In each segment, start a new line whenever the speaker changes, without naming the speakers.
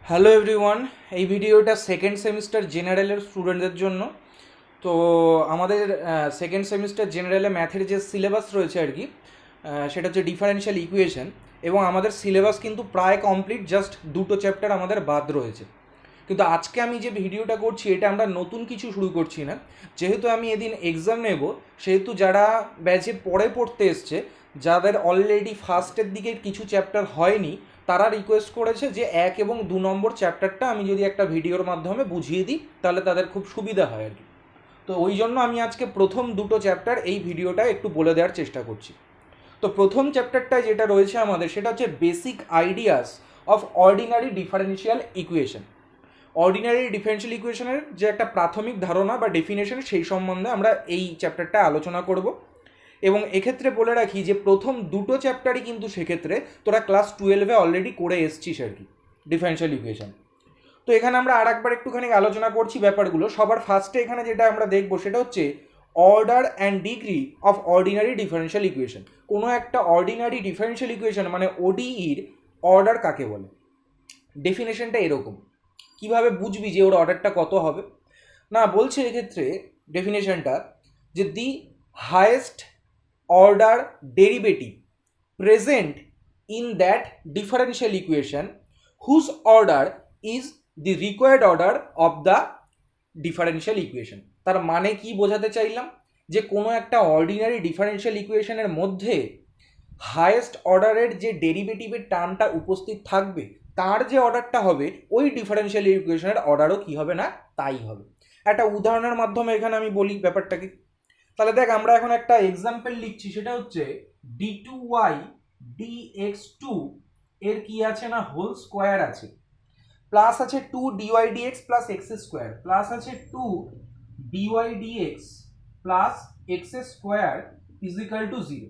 Hello everyone, এই ভিডিওটা second semester জেনারেলের স্টুডেন্টদের জন্য। তো আমাদের সেকেন্ড সেমিস্টার জেনারেলে ম্যাথের যে সিলেবাস রয়েছে আর কি, সেটা হচ্ছে ডিফারেনশিয়াল ইকুয়েশন। এবং আমাদের সিলেবাস কিন্তু প্রায় কমপ্লিট, জাস্ট দুটো চ্যাপ্টার আমাদের বাদ রয়েছে। কিন্তু আজকে আমি যে ভিডিওটা করছি এটা আমরা নতুন কিছু শুরু করছি না। যেহেতু আমি এদিন এক্সাম নেব, সেহেতু যারা ব্যাচে পরে পড়তে এসছে, যাদের অলরেডি ফার্স্টের দিকে কিছু চ্যাপ্টার হয়নি, তারা রিকোয়েস্ট করেছে যে 1 এবং 2 নম্বর চ্যাপ্টারটা আমি যদি একটা ভিডিওর মাধ্যমে বুঝিয়ে দিই তাহলে তাদের খুব সুবিধা হয় আর কি। তো ওই জন্য আমি আজকে প্রথম দুটো চ্যাপ্টার এই ভিডিওটা একটু বলে দেওয়ার চেষ্টা করছি। তো প্রথম চ্যাপ্টারটায় যেটা রয়েছে আমাদের, সেটা হচ্ছে basic ideas of ordinary differential equation. Ordinary differential ইকুয়েশনের যে একটা প্রাথমিক ধারণা বা ডেফিনেশন, সেই সম্বন্ধে আমরা এই চ্যাপ্টারটা আলোচনা করব। এবং এক্ষেত্রে বলে রাখি যে প্রথম দুটো চ্যাপ্টারই কিন্তু সেক্ষেত্রে তোরা ক্লাস 12-এ অলরেডি করে এসছিস আর কি, ডিফারেনশিয়াল ইকুয়েশন। তো এখানে আমরা আর একবার একটুখানি আলোচনা করছি ব্যাপারগুলো। সবার ফার্স্টে এখানে যেটা আমরা দেখবো সেটা হচ্ছে order and degree of ordinary differential equation. কোনো একটা অর্ডিনারি ডিফারেনশিয়াল ইকুয়েশন মানে ওডিইর অর্ডার কাকে বলে। ডেফিনেশনটা এরকম, কিভাবে বুঝবি যে ওর অর্ডারটা কত হবে? না, বলছে এক্ষেত্রে ডেফিনেশনটা যে the highest order derivative present in that differential equation whose order is the required order of the differential equation. তার মানে কি বোঝাতে চাইলাম, যে কোনো একটা অর্ডিনারি ডিফারেনশিয়াল ইকুয়েশনের মধ্যে হায়েস্ট অর্ডারের যে ডেরিভেটিভের টার্মটা উপস্থিত থাকবে, তার যে অর্ডারটা হবে ওই ডিফারেনশিয়াল ইকুয়েশনের অর্ডারও কি হবে না, তাই হবে। একটা উদাহরণের মাধ্যমে এখানে আমি বলি ব্যাপারটাকে। তাহলে দেখ, আমরা এখন একটা এক্সাম্পল লিখছি, সেটা হচ্ছে d2y dx2 এর কি আছে না, হোল স্কোয়ার আছে, প্লাস আছে 2 dy dx plus x square, plus আছে 2 dy dx plus x square is equal to 0।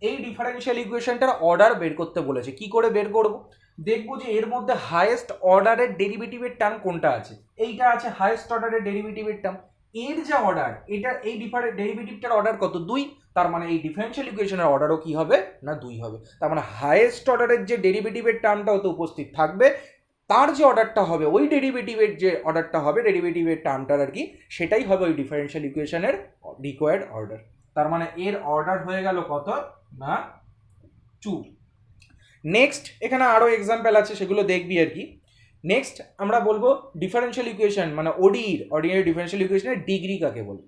এই ডিফারেনশিয়াল ইকুয়েশনটার অর্ডার বের করতে বলেছে। কি করে বের করব? দেখবো যে এর মধ্যে হাইয়েস্ট অর্ডারের ডেরিভেটিভের টার্ম কোনটা আছে। এইটা আছে হাইয়েস্ট অর্ডারের ডেরিভেটিভের টার্ম। এর যে অর্ডার, এটা এই ডেরিভেটিভটার অর্ডার কত? 2। তার মানে এই ডিফারেনশিয়াল ইকুয়েশনের অর্ডারও কি হবে না, 2 হবে। তার মানে হাইয়েস্ট অর্ডারের যে ডেরিভেটিভের টার্মটা হতে উপস্থিত থাকবে, তার যে অর্ডারটা হবে, ওই ডেরিভেটিভের যে অর্ডারটা হবে, ডেরিভেটিভের টার্মটার আর কি, সেটাই হবে ওই ডিফারেনশিয়াল ইকুয়েশনের রিকোয়ার্ড অর্ডার। তার মানে এর অর্ডার হয়ে গেল কত না, 2। নেক্সট এখানে আরো এক্সাম্পল আছে, সেগুলো দেখবি আর কি। নেক্সট আমরা বলবো ডিফারেনশিয়াল ইকুয়েশন মানে ওডির, অর্ডিনারি ডিফারেনশিয়াল ইকুয়েশনের ডিগ্রি কাকে বলে।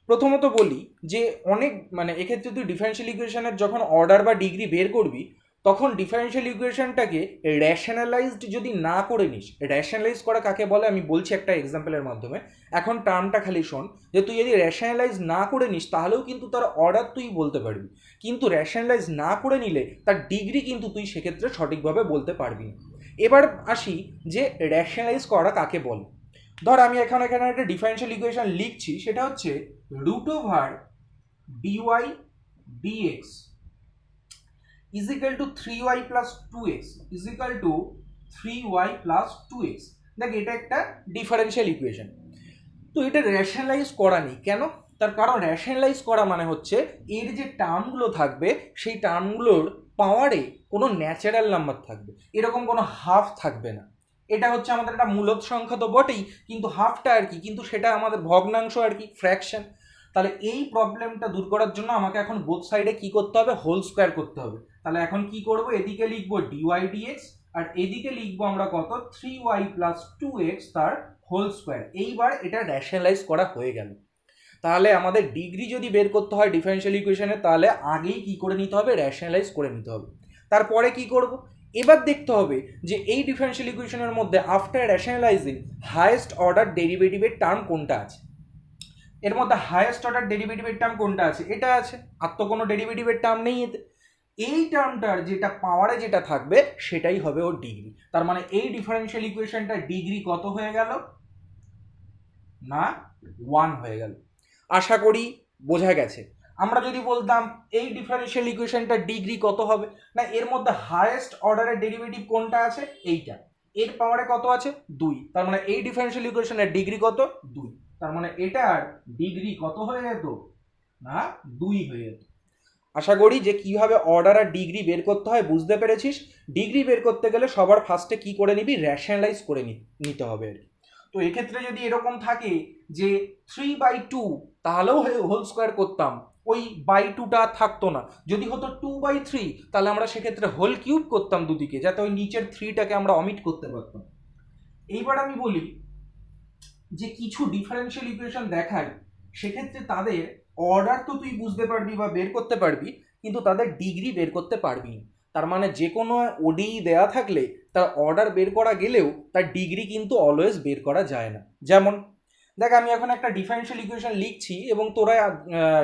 প্রথমত বলি যে অনেক মানে এক্ষেত্রে তুই ডিফারেনশিয়াল ইকুয়েশনের যখন অর্ডার বা ডিগ্রি বের করবি, তখন ডিফারেনশিয়াল ইকুয়েশনটাকে র্যাশনালাইজড যদি না করে নিস, র্যাশনালাইজ করা কাকে বলে আমি বলছি একটা এক্সাম্পলের মাধ্যমে। এখন টার্মটা খালি শোন, যে তুই যদি র্যাশনালাইজ না করে নিস তাহলেও কিন্তু তার অর্ডার তুই বলতে পারবি, কিন্তু র্যাশনালাইজ না করে নিলে তার ডিগ্রি কিন্তু তুই সেক্ষেত্রে সঠিকভাবে বলতে পারবি না। এবার আসি যে র্যাশনালাইজ করা কাকে বলে। ধর আমি এখানে একটা ডিফারেনশিয়াল ইকুয়েশন লিখছি, সেটা হচ্ছে √/dy dx is equal to 3y plus 2x is equal to 3y plus 2x। দেখ, এটা একটা ডিফারেনশিয়াল ইকুয়েশন। তো এটা র্যাশনালাইজ করা নেই কেন? তার কারণ র্যাশনালাইজ করা মানে হচ্ছে এর যে টার্মগুলো থাকবে, সেই টার্মগুলোর পাওয়ারে কোনো ন্যাচারাল নাম্বার থাকবে, এরকম কোনো হাফ থাকবে না। এটা হচ্ছে আমাদের একটা মূলদ সংখ্যা তো বটেই, কিন্তু হাফটা আর কি, কিন্তু সেটা আমাদের ভগ্নাংশ আর কি, ফ্র্যাকশন। তাহলে এই প্রবলেমটা দূর করার জন্য আমাকে এখন বোথ সাইডে কি করতে হবে, হোল স্কোয়ার করতে হবে। তাহলে এখন কি করব, এদিকে লিখবো dy dx আর এদিকে লিখবো আমরা কত, 3y plus 2x তার হোল স্কোয়ার। এইবার এটা র্যাশনালাইজ করা হয়ে গেল। তাহলে আমাদের ডিগ্রি যদি বের করতে হয় ডিফারেনশিয়াল ইকুয়েশনে, তাহলে আগেই কি করে নিতে হবে, র্যাশনালাইজ করে নিতে হবে। তারপরে কি করব, এবার দেখতে হবে যে এই ডিফারেনশিয়াল ইকুয়েশনের মধ্যে আফটার র্যাশনালাইজিং হাইয়েস্ট অর্ডার ডেরিভেটিভের টার্ম কোনটা আছে। এর মধ্যে হাইয়েস্ট অর্ডার ডেরিভেটিভের টার্ম কোনটা আছে, এটা আছে, আর তো কোনো ডেরিভেটিভের টার্ম নেই এতে। এই টার্মটার যেটা পাওয়ারে যেটা থাকবে সেটাই হবে ওর ডিগ্রি। তার মানে এই ডিফারেনশিয়াল ইকুয়েশনটার ডিগ্রি কত হয়ে গেল না, 1 হয়ে গেল। আশা করি বোঝা গেছে। আমরা যদি বলতাম এই ডিফারেনশিয়াল ইকুয়েশনটার ডিগ্রি কত হবে, না এর মধ্যে হাইয়েস্ট অর্ডারের ডেরিভেটিভ কোনটা আছে, এইটা, এর পাওয়ারে কত আছে, 2। তার মানে এই ডিফারেনশিয়াল ইকুয়েশনের ডিগ্রি কত, 2। তার মানে এটার ডিগ্রি কত হয়ে যেত না, 2 হয়ে যেত। আশা করি যে কিভাবে অর্ডার আর ডিগ্রি বের করতে হয় বুঝতে পেরেছিস। ডিগ্রি বের করতে গেলে সবার ফার্স্টে কি করে নিবি, রেশনালাইজ করে নিতে হবে আর কি। তো এক্ষেত্রে যদি এরকম থাকে যে 3/2 তাহলেও হোল স্কোয়ার করতাম, ওই বাই টুটা থাকতো না। যদি হতো 2/3 তাহলে আমরা সেক্ষেত্রে হোল কিউব করতাম দুদিকে, যাতে ওই নিচের 3টাকে আমরা অমিট করতে পারতাম। এইবার আমি বলি যে কিছু ডিফারেন্সিয়াল ইকুয়েশন দেখাই, সেক্ষেত্রে তাদের অর্ডার তো তুই বুঝতে পারবি বা বের করতে পারবি, কিন্তু তাদের ডিগ্রি বের করতে পারবি না। তার মানে যে কোনো ওডি দেয়া থাকলে তার অর্ডার বের করা গেলেও তার ডিগ্রি কিন্তু অলওয়েজ বের করা যায় না। যেমন দেখ, আমি এখন একটা ডিফারেন্সিয়াল ইকুয়েশন লিখছি এবং তোরা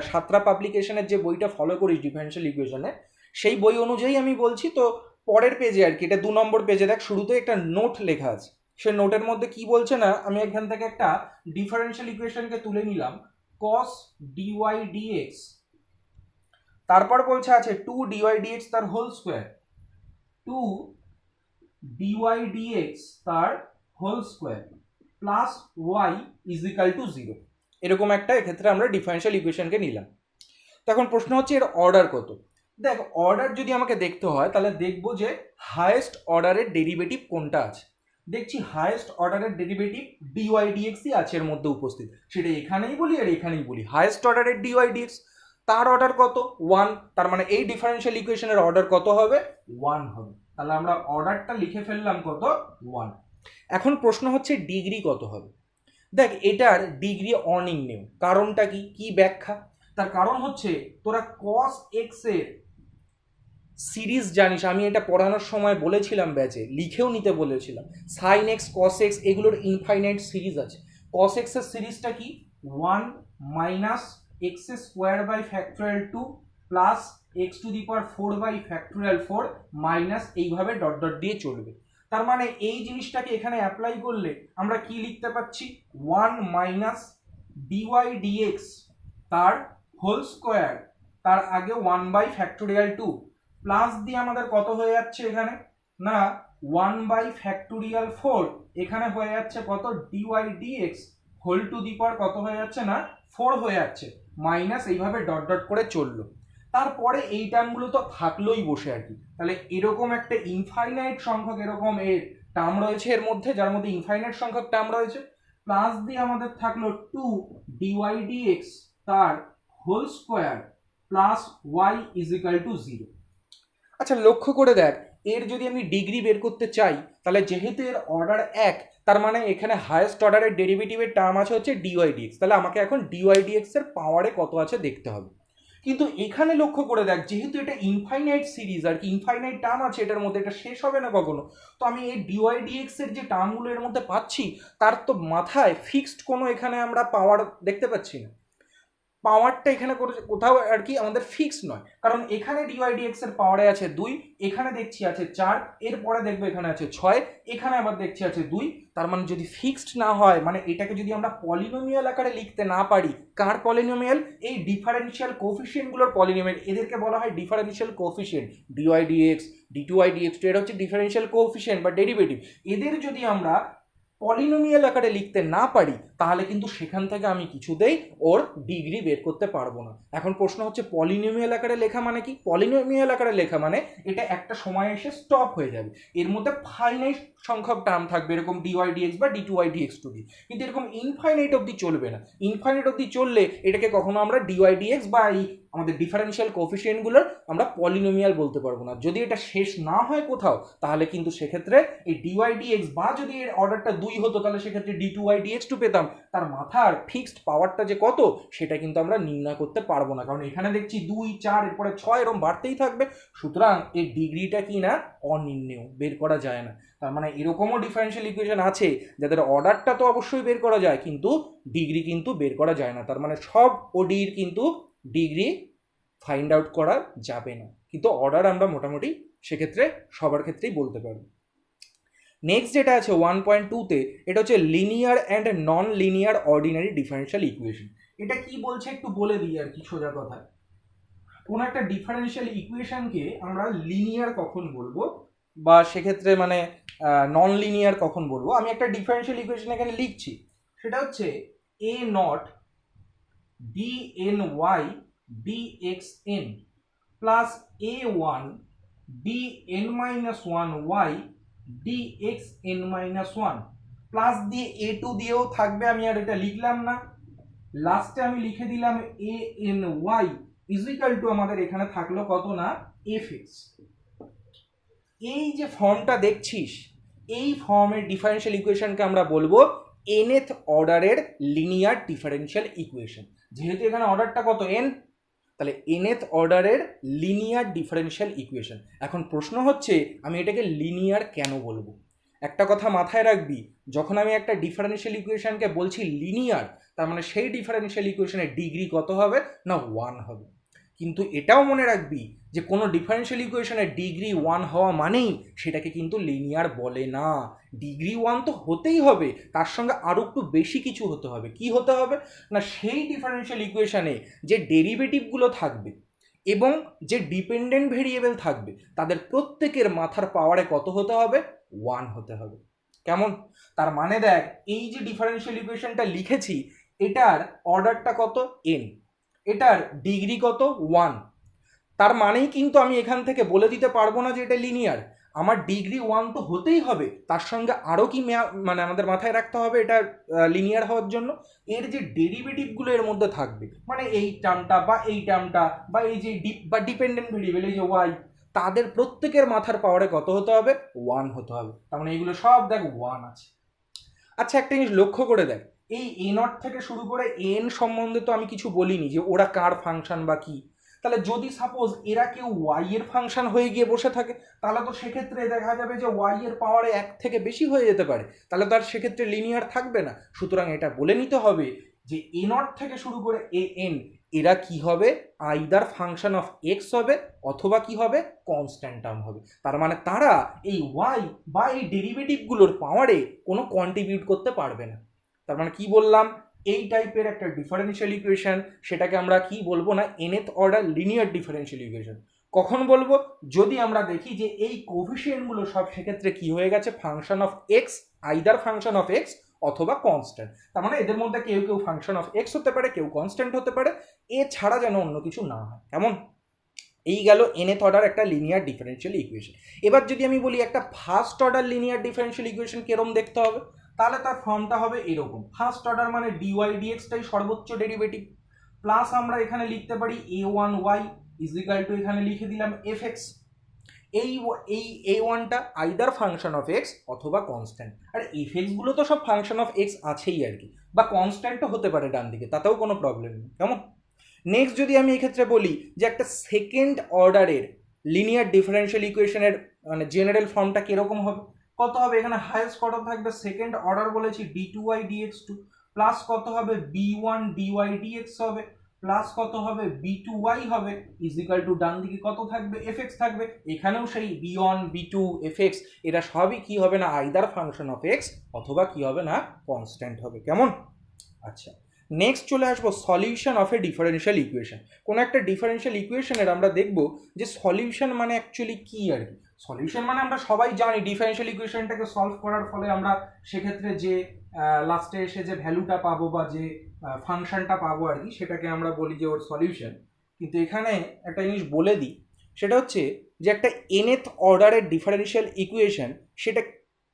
সাতরা পাবলিকেশনের যে বইটা ফলো করিস ডিফারেন্সিয়াল ইকুয়েশনে, সেই বই অনুযায়ী আমি বলছি। তো পরের পেজে আর কি, এটা 2 নম্বর পেজে দেখ, শুরুতে একটা নোট লেখা আছে। সে নোটের মধ্যে কি বলছে না, আমি এখান থেকে একটা ডিফারেন্সিয়াল ইকুয়েশনকে তুলে নিলাম, cos dy dx, তারপর বলছে আছে 2 dy dx তার হোল স্কোয়ার, 2 dy dx তার whole square plus y is equal to 0। এরকম একটা এক্ষেত্রে আমরা ডিফারেন্সিয়াল ইকুয়েশনকে নিলাম। তখন প্রশ্ন হচ্ছে এর অর্ডার কত। দেখ, অর্ডার যদি আমাকে দেখতে হয় তাহলে দেখবো যে হায়েস্ট অর্ডারের ডেরিভেটিভ কোনটা আছে। দেখছি হায়েস্ট অর্ডারের ডেরিভেটিভ dy dx আছে এর মধ্যে উপস্থিত, সেটা এখানেই বলি আর এখানেই বলি। হায়েস্ট অর্ডারের dy dx তার অর্ডার কত, 1। তার মানে এই ডিফারেন্সিয়াল ইকুয়েশনের অর্ডার কত হবে, 1 হবে। তাহলে আমরা অর্ডারটা লিখে ফেললাম কত, 1। এখন প্রশ্ন হচ্ছে ডিগ্রি কত হবে। দেখ, এটার ডিগ্রি অনির্ণেয়। কারণটা কি, কি ব্যাখ্যা? তার কারণ হচ্ছে তোরা cos x এর সিরিজ জানিস, আমি এটা পড়ানোর সময় বলেছিলাম, ব্যাচে লিখেও নিতে বলেছিলাম। sin x cos x এগুলোর ইনফাইনাইট সিরিজ আছে। cos x এর সিরিজটা কি, 1 minus x square by factorial 2 plus x to the power 4 by factorial 4 minus এইভাবে ডট ডট দিয়ে চলবে। তার মানে এই জিনিসটাকে এখানে অ্যাপ্লাই করলে আমরা কি লিখতে পাচ্ছি, 1 মাইনাস dy dx তার হোল স্কোয়ার, তার আগে 1 বাই ফ্যাক্টোরিয়াল 2 প্লাস দিয়ে আমাদের কত হয়ে যাচ্ছে এখানে না, 1 বাই ফ্যাক্টোরিয়াল 4, এখানে হয়ে যাচ্ছে কত, dy dx whole to the power কত হয়ে যাচ্ছে না, 4 হয়ে যাচ্ছে, মাইনাস এইভাবে ডট ডট করে চললো। তারপরে এই টার্মগুলো তো থাকলোই বসে আর কি। তাহলে এরকম একটা ইনফাইনাইট সংখ্যক এরকম এর টার্ম রয়েছে এর মধ্যে, যার মধ্যে ইনফাইনাইট সংখ্যক টার্ম রয়েছে, প্লাস দিয়ে আমাদের থাকলো 2 dy dx তার whole square plus y is equal to 0। আচ্ছা, লক্ষ্য করে দেখ, এর যদি আমি ডিগ্রি বের করতে চাই তাহলে যেহেতু এর অর্ডার 1, তার মানে এখানে হায়েস্ট অর্ডারের ডেরিভেটিভের টার্ম আছে হচ্ছে dy dx। তাহলে আমাকে এখন dy dx এর পাওয়ারে কত আছে দেখতে হবে। কিন্তু এখানে লক্ষ্য করে দেখ, যেহেতু এটা ইনফাইনাইট সিরিজ আর কি, ইনফাইনাইট টার্ম আছে এটার মধ্যে, এটা শেষ হবে না কখনো। তো আমি এই dy dx এর যে টার্মগুলো এর মধ্যে পাচ্ছি, তার তো মাথায় ফিক্সড কোনো এখানে আমরা পাওয়ার দেখতে পাচ্ছি না। পাওয়ারটা এখানে কোথাও আর কি আমাদের ফিক্স নয়, কারণ এখানে dy dx এর পাওয়ারে আছে 2, এখানে দেখছি আছে 4, এরপরে দেখবো এখানে আছে 6, এখানে আবার দেখছি আছে 2। তার মানে যদি ফিক্সড না হয়, মানে এটাকে যদি আমরা পলিনোমিয়াল আকারে লিখতে না পারি, কার পলিনোমিয়াল, এই ডিফারেন্সিয়াল কোফিশিয়েন্টগুলোর পলিনোমিয়াল, এদেরকে বলা হয় differential coefficient. dy dx d2y dx এটা হচ্ছে ডিফারেন্সিয়াল কোফিশিয়েন্ট বা ডেরিভেটিভ। এদের যদি আমরা পলিনোমিয়াল আকারে লিখতে না পারি, তাহলে কিন্তু সেখান থেকে আমি কিছুতেই ওর ডিগ্রি বের করতে পারবো না। এখন প্রশ্ন হচ্ছে পলিনোমিয়াল আকারে লেখা মানে কি? পলিনোমিয়াল আকারে লেখা মানে এটা একটা সময় এসে স্টপ হয়ে যাবে, এর মধ্যে ফাইনাইট সংখ্যক টার্ম থাকবে, এরকম dy dx বা d2y dx টু ডি, কিন্তু এরকম ইনফাইনাইট অবধি চলবে না। ইনফাইনাইট অবধি চললে এটাকে কখনো আমরা dy dx বা এই আমাদের ডিফারেন্সিয়াল কোফিশিয়েন্টগুলোর আমরা পলিনোমিয়াল বলতে পারবো না। যদি এটা শেষ না হয় কোথাও, তাহলে কিন্তু সেক্ষেত্রে এই dy dx বা যদি এর অর্ডারটা 2 হতো, তাহলে সেক্ষেত্রে d2y dx2 পেতাম। তার মাথার ফিক্সড পাওয়ারটা যে কত, সেটা কিন্তু আমরা নির্ণয় করতে পারবো না, কারণ এখানে দেখছি 2, 4, এরপরে 6 এরকম বাড়তেই থাকবে। সুতরাং এই ডিগ্রিটা কি না, অনির্ণেয়, বের করা যায় না। তার মানে এরকমও ডিফারেন্সিয়াল ইকুয়েশন আছে যাদের অর্ডারটা তো অবশ্যই বের করা যায়, কিন্তু ডিগ্রি কিন্তু বের করা যায় না। তার মানে সব ওডির কিন্তু ডিগ্রি ফাইন্ড আউট করা যাবে না, কিন্তু অর্ডার আমরা মোটামুটি সেক্ষেত্রে সবার ক্ষেত্রেই বলতে পারবো। নেক্সট যেটা আছে 1.2-তে, এটা হচ্ছে linear and non linear ordinary differential equation. এটা কি বলছে একটু বলে দিই আর কি সোজা কথা। কোন একটা ডিফারেন্সিয়াল ইকুয়েশনকে আমরা লিনিয়ার কখন বলবো বা সেক্ষেত্রে মানে নন লিনিয়ার কখন বলবো। আমি একটা ডিফারেন্সিয়াল ইকুয়েশন এখানে লিখছি, সেটা হচ্ছে a not dny dxn plus a one d n minus one y d x n minus one, plus দিয়ে এ টু দিয়েও থাকবে, আমি আর এটা লিখলাম না, লাস্টে আমি লিখে দিলাম a n y is equal to আমাদের এখানে থাকলো কত না এফ এক্স। এই যে ফর্মটা দেখছিস, এই ফর্মের ডিফারেন্সিয়াল ইকুয়েশনকে আমরা বলবো nth অর্ডারের লিনিয়ার ডিফারেন্সিয়াল ইকুয়েশন। যেহেতু এখানে অর্ডারটা কত n, তাহলে nth অর্ডারের লিনিয়ার ডিফারেন্সিয়াল ইকুয়েশন। এখন প্রশ্ন হচ্ছে আমি এটাকে লিনিয়ার কেন বলবো? একটা কথা মাথায় রাখবি, যখন আমি একটা ডিফারেন্সিয়াল ইকুয়েশনকে বলছি লিনিয়ার, তার মানে সেই ডিফারেন্সিয়াল ইকুয়েশনের ডিগ্রি কত হবে না 1 হবে। কিন্তু এটাও মনে রাখবি যে কোনো ডিফারেন্সিয়াল ইকুয়েশনের ডিগ্রি 1 হওয়া মানেই সেটাকে কিন্তু লিনিয়ার বলে না। ডিগ্রি 1 তো হতেই হবে, তার সঙ্গে আরও একটু বেশি কিছু হতে হবে। কি হতে হবে না, সেই ডিফারেন্সিয়াল ইকুয়েশনে যে ডেরিভেটিভগুলো থাকবে এবং যে ডিপেন্ডেন্ট ভেরিয়েবল থাকবে তাদের প্রত্যেকের মাথার পাওয়ারে কত হতে হবে, 1 হতে হবে। কেমন? তার মানে দেখ, এই যে ডিফারেন্সিয়াল ইকুয়েশনটা লিখেছি এটার অর্ডারটা কত n, এটার ডিগ্রি কত 1, তার মানেই কিন্তু আমি এখান থেকে বলে দিতে পারবো না যে এটা লিনিয়ার। আমার ডিগ্রি 1 তো হতেই হবে, তার সঙ্গে আরও কি মানে আমাদের মাথায় রাখতে হবে এটা লিনিয়ার হওয়ার জন্য, এর যে ডেরিভেটিভগুলো এর মধ্যে থাকবে, মানে এই টার্মটা বা এই টার্মটা বা এই যে ডিপেন্ডেন্ট ভেরিয়েবল এই যে ওয়াই, তাদের প্রত্যেকের মাথার পাওয়ারে কত হতে হবে, 1 হতে হবে। তার মানে এইগুলো সব দেখ 1 আছে। আচ্ছা, একটা জিনিস লক্ষ্য করে দেখ, এই এ নট থেকে শুরু করে এন সম্বন্ধে তো আমি কিছু বলিনি যে ওরা কার ফাংশন বা কি। তাহলে যদি সাপোজ এরা কেউ ওয়াই এর ফাংশন হয়ে গিয়ে বসে থাকে, তাহলে তো সেক্ষেত্রে দেখা যাবে যে ওয়াই এর পাওয়ারে 1 থেকে বেশি হয়ে যেতে পারে, তাহলে তার সেক্ষেত্রে লিনিয়ার থাকবে না। সুতরাং এটা বলে নিতে হবে যে এ নট থেকে শুরু করে এ এন এরা কি হবে, আইদার ফাংশন অফ এক্স হবে অথবা কি হবে, কনস্ট্যান্ট টার্ম হবে। তার মানে তারা এই ওয়াই বা এই ডেরিভেটিভগুলোর পাওয়ারে কোনো কন্ট্রিবিউট করতে পারবে না। তার মানে কি বললাম, এই টাইপের একটা ডিফারেন্সিয়াল ইকুয়েশন, সেটাকে আমরা কি বলবো না nth order linear differential equation. কখন বলবো, যদি আমরা দেখি যে এই কোভিশিয়েন্টগুলো সব সেক্ষেত্রে কি হয়ে গেছে, function of x, either function of x অথবা কনস্ট্যান্ট। তার মানে এদের মধ্যে কেউ কেউ ফাংশন অফ এক্স হতে পারে, কেউ কনস্ট্যান্ট হতে পারে, এছাড়া যেন অন্য কিছু না হয়। কেমন? এই গেল nth অর্ডার একটা লিনিয়ার ডিফারেন্সিয়াল ইকুয়েশন। এবার যদি আমি বলি একটা first order linear differential equation কিরকম দেখতে হবে, তাহলে তার ফর্মটা হবে এরকম। ফার্স্ট অর্ডার মানে ডিওয়াই ডিএক্সটাই সর্বোচ্চ ডেরিভেটিভ, প্লাস আমরা এখানে লিখতে পারি এ ওয়ান ওয়াই ইজিক্যাল টু এখানে লিখে দিলাম এফ এক্স। এই এ ওয়ানটা আইদার ফাংশন অফ এক্স অথবা কনস্ট্যান্ট, আর এফ এক্সগুলো তো সব ফাংশন অফ এক্স আছেই আর কি, বা কনস্ট্যান্টও হতে পারে ডান দিকে, তাতেও কোনো প্রবলেম নেই। কেমন? নেক্সট যদি আমি এক্ষেত্রে বলি যে একটা সেকেন্ড অর্ডারের লিনিয়ার ডিফারেন্সিয়াল ইকুয়েশনের মানে জেনারেল ফর্মটা কিরকম হবে, কত হবে, এখানে হাইয়েস্ট কত থাকবে, সেকেন্ড অর্ডার বলেছি d two y d x two, plus কত হবে বি ওয়ান ডিওয়াই ডিএক্স হবে, প্লাস কত হবে বি টু ওয়াই হবে, ইজিক্যাল টু ডান দিকে কত থাকবে, এফ এক্স থাকবে। এখানেও সেই b one b two f x এটা সবই কি হবে না, আইদার ফাংশন অফ এক্স অথবা কি হবে না, কনস্ট্যান্ট হবে। কেমন? আচ্ছা, নেক্সট চলে আসবো solution of A differential equation. কোনো একটা ডিফারেন্সিয়াল ইকুয়েশনের আমরা দেখব যে সলিউশন মানে অ্যাকচুয়ালি কি আর কি। সলিউশন মানে আমরা সবাই জানি ডিফারেন্সিয়াল ইকুয়েশনটাকে সলভ করার ফলে আমরা সেক্ষেত্রে যে লাস্টে এসে যে ভ্যালুটা পাবো বা যে ফাংশনটা পাবো আর কি, সেটাকে আমরা বলি যে ওর সলিউশন। কিন্তু এখানে একটা জিনিস বলে দিই, সেটা হচ্ছে যে একটা nth অর্ডারের ডিফারেন্সিয়াল ইকুয়েশন সেটা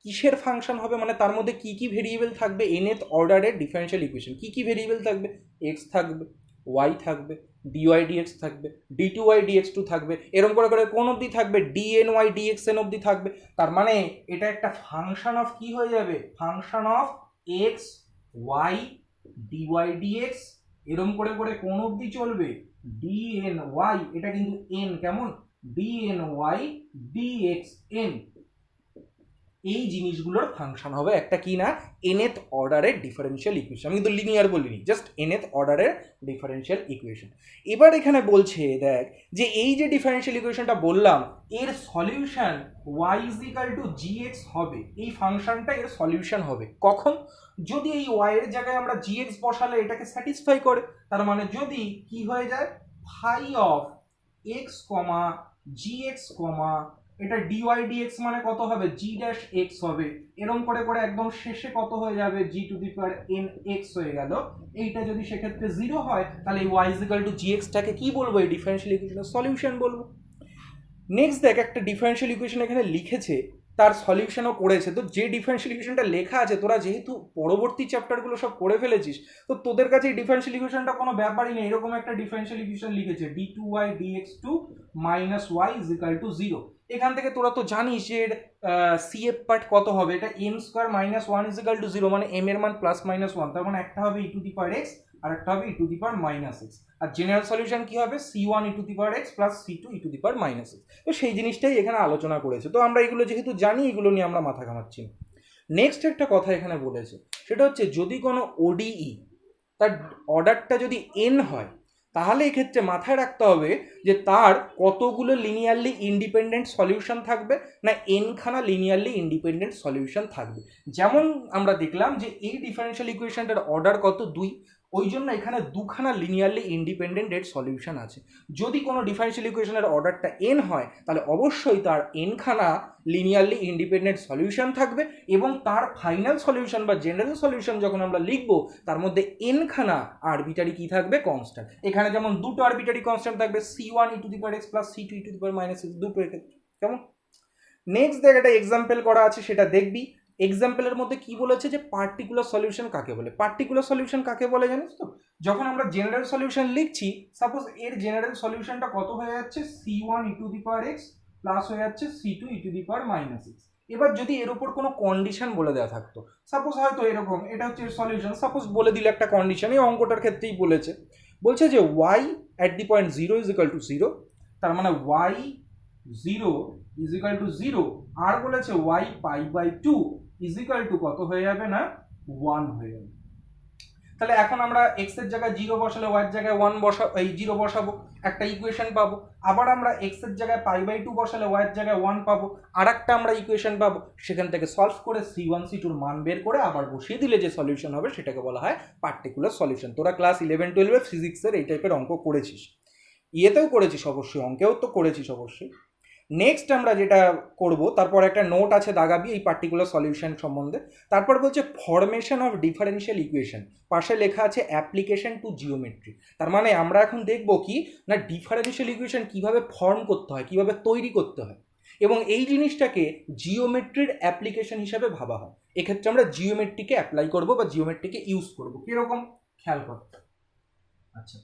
কিসের ফাংশন হবে, মানে তার মধ্যে কি কি ভেরিয়েবল থাকবে। nth অর্ডারের ডিফারেন্সিয়াল ইকুয়েশন কি কি ভেরিয়েবল থাকবে, এক্স থাকবে, ওয়াই থাকবে, ডিওয়াই ডিএক্স থাকবে, d two y d x two থাকবে, এরকম করে করে কোন অবধি থাকবে, ডিএন ওয়াই ডিএক্স এন অবধি থাকবে। তার মানে এটা একটা ফাংশন অফ কি হয়ে যাবে, function of x y d y d x, এরকম করে করে কোন অবধি চলবে, ডিএন ওয়াই, এটা কিন্তু এন, কেমন, ডিএন ওয়াই ডিএক্স এন। এই জিনিসগুলোর ফাংশন হবে একটা কি না, nth অর্ডারের ডিফারেন্সিয়াল ইকুয়েশন। আমি কিন্তু লিনিয়ার বলিনি, জাস্ট nth অর্ডারের ডিফারেন্সিয়াল ইকুয়েশন। এবার এখানে বলছে দেখ যে এই যে ডিফারেন্সিয়াল ইকুয়েশনটা বললাম এর solution y is equal to gx হবে, এই ফাংশনটা এর সলিউশন হবে কখন, যদি এই y এর জায়গায় আমরা gx বসালে এটাকে স্যাটিসফাই করে। তার মানে যদি কি হয়ে যায়, ফাই অফ x, gx, এটা dy dx মানে কত হবে g ড্যাশ x হবে, এরকম করে করে একদম শেষে কত হয়ে যাবে g two the power n x হয়ে গেল। এইটা যদি সেক্ষেত্রে 0 হয় তাহলে এই y gx টাকে কি বলবো, এই ডিফারেনশিয়াল ইকুয়েশনের সলিউশন বলবো। নেক্সট দেখ, একটা ডিফারেনশিয়াল ইকুয়েশন এখানে লিখেছে, তার সলিউশনও করেছে। তো যে ডিফারেনশিয়াল ইকুয়েশনটা লেখা আছে, তোরা যেহেতু পরবর্তী চ্যাপ্টারগুলো সব করে ফেলেছিস, তো তোদের কাছে এই ডিফারেনশিয়াল ইকুয়েশনটা কোনো ব্যাপারই নেই। এরকম একটা ডিফারেনশিয়াল ইকুয়েশন লিখেছে d2y dx2 minus y is equal to 0। এখান থেকে তোরা তো জানিস যে এর সিএফ পার্ট কত হবে, এটা m square minus 1 is equal to 0, মানে m এর মান প্লাস মাইনাস 1, তার মানে একটা হবে e to the power x আর একটা হবে e to the power minus x, আর জেনারেল সলিউশন কি হবে c1 e to the power x plus c2 e to the power minus x। তো সেই জিনিসটাই এখানে আলোচনা করেছে। তো আমরা এগুলো যেহেতু জানি, এগুলো নিয়ে আমরা মাথা ঘামাচ্ছি না। নেক্সট একটা কথা এখানে বলেছে, সেটা হচ্ছে যদি কোনো ওডিই তার অর্ডারটা যদি n হয়, তাহলে এক্ষেত্রে মাথায় রাখতে হবে যে তার কতগুলো লিনিয়ারলি ইন্ডিপেন্ডেন্ট সলিউশন থাকবে, না n খানা লিনিয়ারলি ইন্ডিপেন্ডেন্ট সলিউশন থাকবে। যেমন আমরা দেখলাম যে এই ডিফারেনশিয়াল ইকুয়েশনটার অর্ডার কত, 2, ওই জন্য এখানে দুখানা লিনিয়ারলি ইন্ডিপেন্ডেন্ট সলিউশন আছে। যদি কোনো ডিফারেনশিয়াল ইকুয়েশনের অর্ডারটা n হয়, তাহলে অবশ্যই তার n খানা লিনিয়ারলি ইন্ডিপেন্ডেন্ট সলিউশন থাকবে, এবং তার ফাইনাল সলিউশন বা জেনারেল সলিউশন যখন আমরা লিখব, তার মধ্যে n খানা আরবিটারি কি থাকবে, কনস্ট্যান্ট। এখানে যেমন দুটো আরবিটারি কনস্ট্যান্ট থাকবে, c1 e to the power x plus c2 e to the power minus x, দুটো ক্ষেত্রে। কেমন? নেক্সট দেখ, একটা এক্সাম্পল করা আছে, সেটা দেখবি। এক্সাম্পলের মধ্যে কি বলেছে যে পার্টিকুলার সলিউশন কাকে বলে। পার্টিকুলার সলিউশন কাকে বলে জানিস তো? যখন আমরা জেনারেল সলিউশন লিখছি, সাপোজ এর জেনারেল সলিউশনটা কত হয়ে যাচ্ছে, c1 e to the power x plus হয়ে যাচ্ছে c2 e to the power minus x। এবার যদি এর উপর কোনো কন্ডিশন বলে দেওয়া থাকতো, সাপোজ হয়তো এরকম, এটা হচ্ছে সলিউশন, সাপোজ বলে দিলে একটা কন্ডিশন, এই অঙ্কটার ক্ষেত্রেই বলছে যে y at the point 0 is equal to 0, তার মানে y 0 is equal to 0, আর বলেছে y pi by 2 is equal to কত হয়ে যাবে, না 1 হয়ে যাবে। তাহলে এখন আমরা x এর জায়গায় 0 বসালে y এর জায়গায় 1 এই 0 বসাবো, একটা ইকুয়েশন পাবো। আবার আমরা x এর জায়গায় পাই বাই 2 বসালে y এর জায়গায় 1 পাবো, আর একটা আমরা ইকুয়েশন পাবো। সেখান থেকে সলভ করে c1 c2 এর মান বের করে আবার বসিয়ে দিলে যে সলিউশন হবে, সেটাকে বলা হয় পার্টিকুলার সলিউশন। তোরা ক্লাস 11-12 ফিজিক্সের এই টাইপের অঙ্ক করেছিস, ইয়েতেও করেছিস অবশ্যই, অঙ্কেও তো করেছিস অবশ্যই। নেক্সট আমরা যেটা করব, তারপর একটা নোট আছে দাগাবি এই পার্টিকুলার সলিউশন সম্বন্ধে। তারপর বলছে ফরমেশন অফ ডিফারেনশিয়াল ইকুয়েশন, পাশে লেখা আছে অ্যাপ্লিকেশন টু জিওমেট্রি। তার মানে আমরা এখন দেখব কি না, ডিফারেনশিয়াল ইকুয়েশন কিভাবে ফর্ম করতে হয়, কিভাবে তৈরি করতে হয়, এবং এই জিনিসটাকে জিওমেট্রির অ্যাপ্লিকেশন হিসাবে ভাবা হয়। এক্ষেত্রে আমরা জিওমেট্রিকে অ্যাপ্লাই করব বা জিওমেট্রিকে ইউজ করব। কিরকম খেয়াল করতে। আচ্ছা,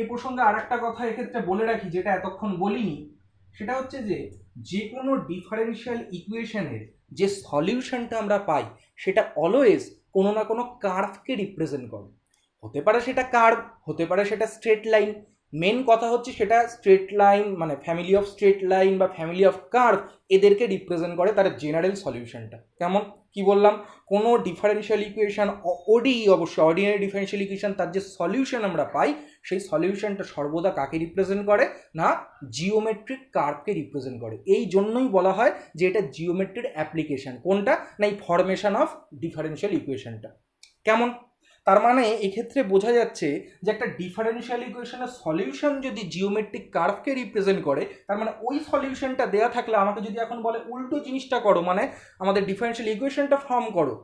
এ প্রসঙ্গে আর একটা কথা এক্ষেত্রে বলে রাখি, যেটা এতক্ষণ বলিনি, সেটা হচ্ছে যে কোনো ডিফারেনশিয়াল ইকুয়েশনের যে সলিউশনটা আমরা পাই, সেটা অলওয়েজ কোনো না কোনো কার্ভকে রিপ্রেজেন্ট করে। হতে পারে সেটা কার্ভ, হতে পারে সেটা স্ট্রেট লাইন। মেন কথা হচ্ছে সেটা স্ট্রেট লাইন, মানে ফ্যামিলি অফ স্ট্রেট লাইন বা ফ্যামিলি অফ কার্ভ, এদেরকে রিপ্রেজেন্ট করে তার জেনারেল সলিউশনটা। কেমন কি বললাম, কোনো ডিফারেনশিয়াল ইকুয়েশন ওডিই, অবশ্যই অর্ডিনারি ডিফারেনশিয়াল ইকুয়েশন, তার যে সলিউশন আমরা পাই, সেই সলিউশনটা সর্বদা কাকে রিপ্রেজেন্ট করে, না জিওমেট্রিক কার্ভকে রিপ্রেজেন্ট করে। এই জন্যই বলা হয় যে এটা জিওমেট্রির অ্যাপ্লিকেশন। কোনটা? না এই ফরমেশন অফ ডিফারেনশিয়াল ইকুয়েশনটা। কেমন? তার মানে এক্ষেত্রে বোঝা যাচ্ছে যে একটা ডিফারেনশিয়াল ইকুয়েশনের সলিউশন যদি জিওমেট্রিক কার্ভকে রিপ্রেজেন্ট করে, তার মানে ওই সলিউশনটা দেওয়া থাকলে আমাকে যদি এখন বলে উল্টো জিনিসটা করো, মানে আমাদের ডিফারেনশিয়াল ইকুয়েশনটা ফর্ম করো,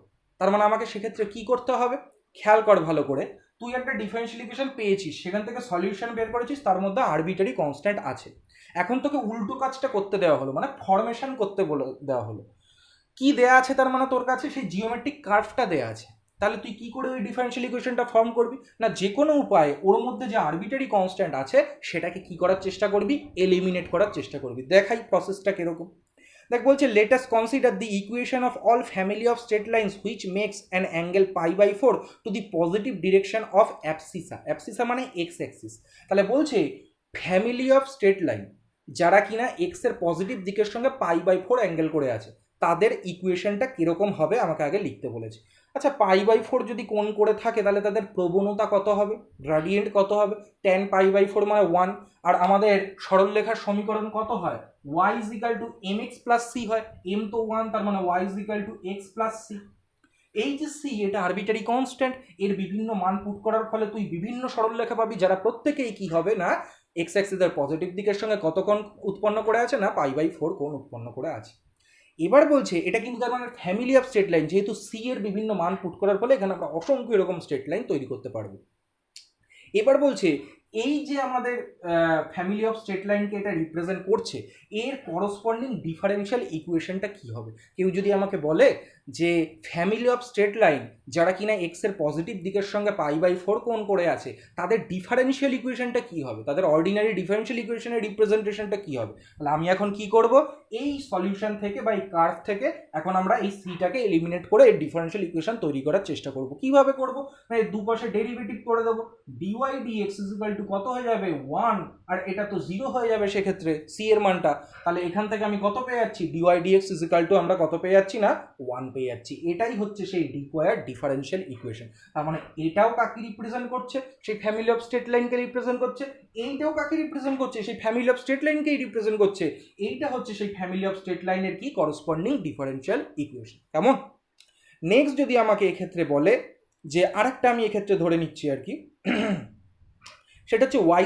তার মানে আমাকে সেক্ষেত্রে কি করতে হবে, খেয়াল কর ভালো করে। তুই একটা ডিফারেনশিয়াল ইকুয়েশন পেয়েছিস, সেখান থেকে সলিউশন বের করেছিস, তার মধ্যে আরবিটারি কনস্ট্যান্ট আছে। এখন তোকে উল্টো কাজটা করতে দেওয়া হলো, মানে ফরমেশন করতে বলে দেওয়া হলো। কি দেয়া আছে তার মানে তোর কাছে সেই জিওমেট্রিক কার্ভটা দেয়া আছে। তাহলে তুই কি করে ওই ডিফারেনশিয়াল ইকুয়েশনটা ফর্ম করবি, না যে কোনো উপায়ে ওর মধ্যে যে আরবিটারি কনস্ট্যান্ট আছে সেটাকে কি করার চেষ্টা করবি, এলিমিনেট করার চেষ্টা করবি। দেখাই প্রসেসটা কিরকম। দেখ বলছে, let us consider the equation of all family of straight lines which makes an angle π/4 to the positive direction of abscissa. Abscissa মানে এক্স অ্যাক্সিস। তাহলে বলছে ফ্যামিলি অফ স্ট্রেট লাইন যারা কিনা এক্স এর পজিটিভ দিকের সঙ্গে π/4 অ্যাঙ্গেল করে আছে, তাদের ইকুয়েশনটা কিরকম হবে আমাকে আগে লিখতে বলেছে। আচ্ছা, π/4 যদি কোণ করে থাকে, তাহলে তাদের প্রবণতা কত হবে, গ্রাডিয়েন্ট কত হবে, tan π/4 মানে 1। আর আমাদের সরলরেখার সমীকরণ কত হয়, y is equal to mx plus c হয়। m তো 1, তার মানে y is equal to x plus c। এই যে c, এটা আরবিটারি কনস্ট্যান্ট, এর বিভিন্ন মান পুট করার ফলে তুই বিভিন্ন সরলরেখা পাবি, যারা প্রত্যেকেই কি হবে, না এক্স অ্যাক্সিসের পজিটিভ দিকের সঙ্গে কত কোণ উৎপন্ন করে আছে না π/4 কোণ উৎপন্ন করে আছে। এবার বলছে এটা কিন্তু তার মানে ফ্যামিলি অফ স্ট্রেট লাইন, যেহেতু সি এর বিভিন্ন মান পুট করার ফলে এখানে আমরা অসংখ্য এরকম স্ট্রেট লাইন তৈরি করতে পারবো। এবার বলছে এই যে আমাদের ফ্যামিলি অফ স্ট্রেট লাইনকে এটা রিপ্রেজেন্ট করছে, এর করসপন্ডিং ডিফারেনশিয়াল ইকুয়েশনটা কি হবে? কেউ যদি আমাকে বলে যে ফ্যামিলি অফ স্ট্রেট লাইন যারা কিনা এক্স এর পজিটিভ দিকের সঙ্গে π/4 কোণ করে আছে তাদের ডিফারেনশিয়াল ইকুয়েশনটা কি হবে, তাদের অর্ডিনারি ডিফারেনশিয়াল ইকুয়েশনের রিপ্রেজেন্টেশনটা কি হবে? তাহলে আমি এখন কি করব, এই সলিউশন থেকে বা এই কার্ভ থেকে এখন আমরা এই সিটাকে এলিমিনেট করে এর ডিফারেনশিয়াল ইকুয়েশন তৈরি করার চেষ্টা করব। কিভাবে করব? মানে দুপাশে ডেরিভেটিভ করে দেবো, dy dx কত হয়ে যাবে 1, আর এটা তো 0 হয়ে যাবে সেক্ষেত্রে সি এর মানটা। তাহলে এখান থেকে আমি কত পেয়ে যাচ্ছি, dy dx আমরা কত পেয়ে যাচ্ছি না 1 পেয়ে যাচ্ছি। এটাই হচ্ছে সেই ডিকোয়ার ডিফারেনশিয়াল ইকুয়েশন। তার মানে এটাও কাকে রিপ্রেজেন্ট করছে, সেই ফ্যামিলি অফ স্ট্রেট লাইনকে রিপ্রেজেন্ট করছে, এইটাও কাকে রিপ্রেজেন্ট করছে, সেই ফ্যামিলি অফ স্ট্রেট লাইনকেই রিপ্রেজেন্ট করছে। এইটা হচ্ছে সেই ফ্যামিলি অফ স্ট্রেট লাইনের কি করসপন্ডিং ডিফারেনশিয়াল ইকুয়েশন। কেমন? নেক্সট যদি আমাকে এক্ষেত্রে বলে যে আরেকটা আমি এক্ষেত্রে ধরে নিচ্ছি আর কি, সেটা হচ্ছে y²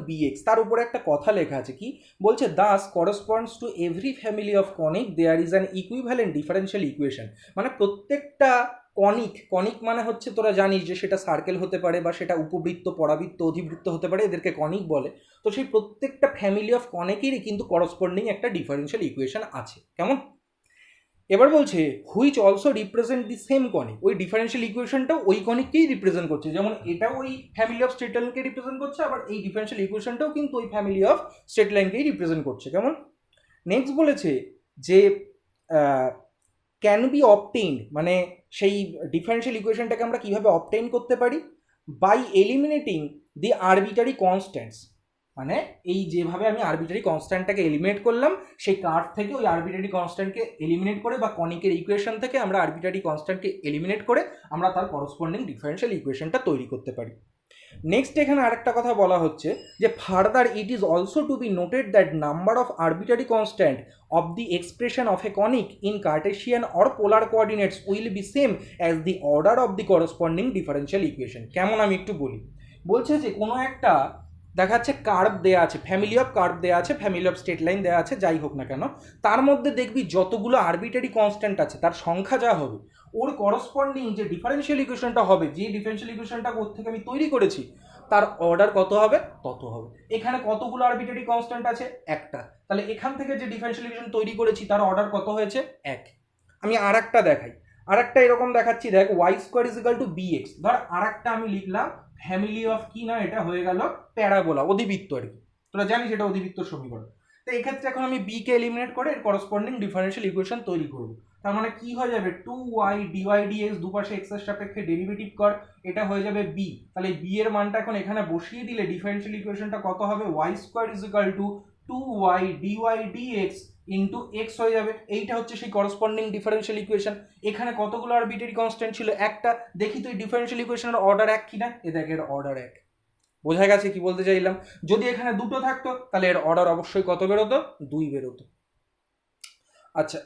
= bx, তার উপরে একটা কথা লেখা আছে, কি বলছে, thus corresponds to every family of conic there is an equivalent differential equation. মানে প্রত্যেকটা কনিক মানে হচ্ছে তোরা জানিস যে সেটা সার্কেল হতে পারে বা সেটা উপবৃত্ত, পরাবৃত্ত, অধিবৃত্ত হতে পারে, এদেরকে কনিক বলে। তো সেই প্রত্যেকটা ফ্যামিলি অফ কনিকেরই কিন্তু করসপন্ডিং একটা ডিফারেনশিয়াল ইকুয়েশন আছে। কেমন? এবার বলছে which also represent the same conic, ওই ডিফারেনশিয়াল ইকুয়েশনটাও ওই কনিককেই রিপ্রেজেন্ট করছে, যেমন এটাও ওই ফ্যামিলি অফ স্ট্রেট লাইনকে রিপ্রেজেন্ট করছে, আবার এই ডিফারেনশিয়াল ইকুয়েশনটাও কিন্তু ওই ফ্যামিলি অফ স্ট্রেট লাইনকেই রিপ্রেজেন্ট করছে। কেমন? নেক্সট বলেছে যে ক্যান বি অবটেইনড, মানে সেই ডিফারেনশিয়াল ইকুয়েশনটাকে আমরা কিভাবে অবটেইন করতে পারি, by eliminating the arbitrary constants. মানে এই যেভাবে আমি আরবিটারি কনস্ট্যান্টটাকে এলিমিনেট করলাম, সেই কার্ভ থেকে ওই আরবিটারি কনস্ট্যান্টকে এলিমিনেট করে বা কনিকের ইকুয়েশন থেকে আমরা আরবিটারি কনস্ট্যান্টকে এলিমিনেট করে আমরা তার করসপন্ডিং ডিফারেনশিয়াল ইকুয়েশনটা তৈরি করতে পারি। নেক্সট এখানে আরেকটা কথা বলা হচ্ছে যে further it is also to be noted that number of arbitrary constant of the expression of a conic in Cartesian or polar coordinates will be same as the order of the corresponding differential equation. কেমন আমি একটু বলি, বলছে যে কোনো একটা দেখা যাচ্ছে কার্ভ দেওয়া আছে, ফ্যামিলি অফ কার্ভ দেওয়া আছে, ফ্যামিলি অফ স্ট্রেট লাইন দেওয়া আছে, যাই হোক না কেন, তার মধ্যে দেখবি যতগুলো আরবিটারি কনস্ট্যান্ট আছে তার সংখ্যা যা হবে, ওর করসপন্ডিং যে ডিফারেনশিয়াল ইকুয়েশনটা হবে, যে ডিফারেনশিয়াল ইকুয়েশনটা ওর থেকে আমি তৈরি করেছি, তার অর্ডার কত হবে, তত হবে। এখানে কতগুলো আরবিটারি কনস্ট্যান্ট আছে, একটা, তাহলে এখান থেকে যে ডিফারেনশিয়াল ইকুয়েশন তৈরি করেছি তার অর্ডার কত হয়েছে, 1। আমি আরেকটা দেখাই, আরেকটা এরকম দেখাচ্ছি, দেখ y² = bx। ধর আরেকটা আমি লিখলাম ফ্যামিলি অফ কি না, এটা হয়ে গেল প্যারাবোলা, অধিবৃত্ত আর কি, তোরা জানিস এটা অধিবৃত্ত সমীকরণ। তো এই ক্ষেত্রে এখন আমি বি কে এলিমিনেট করে এর করসপন্ডিং ডিফারেনশিয়াল ইকুয়েশন তৈরি করব। তার মানে কি হয়ে যাবে, 2y dy dx, দুপাশে x এর সাপেক্ষে ডেরিভেটিভ কর, এটা হয়ে যাবে b। তাহলে b এর মানটা এখন এখানে বসিয়ে দিলে ডিফারেনশিয়াল ইকুয়েশনটা কত হবে, y² = 2y dy dx into x হয়ে যাবে। এইটা হচ্ছে সেই করসপন্ডিং ডিফারেনশিয়াল ইকুয়েশন। এখানে কতগুলো আরবিটারি কনস্ট্যান্ট ছিল, একটা। দেখি তো এই ডিফারেনশিয়াল ইকুয়েশনের অর্ডার 1 কিনা, এ দেখ এর অর্ডার 1। বোঝা গেছে কি বলতে চাইলাম? যদি এখানে দুটো থাকতো তাহলে এর অর্ডার অবশ্যই কত বেরোতো, 2 বেরোতো। আচ্ছা,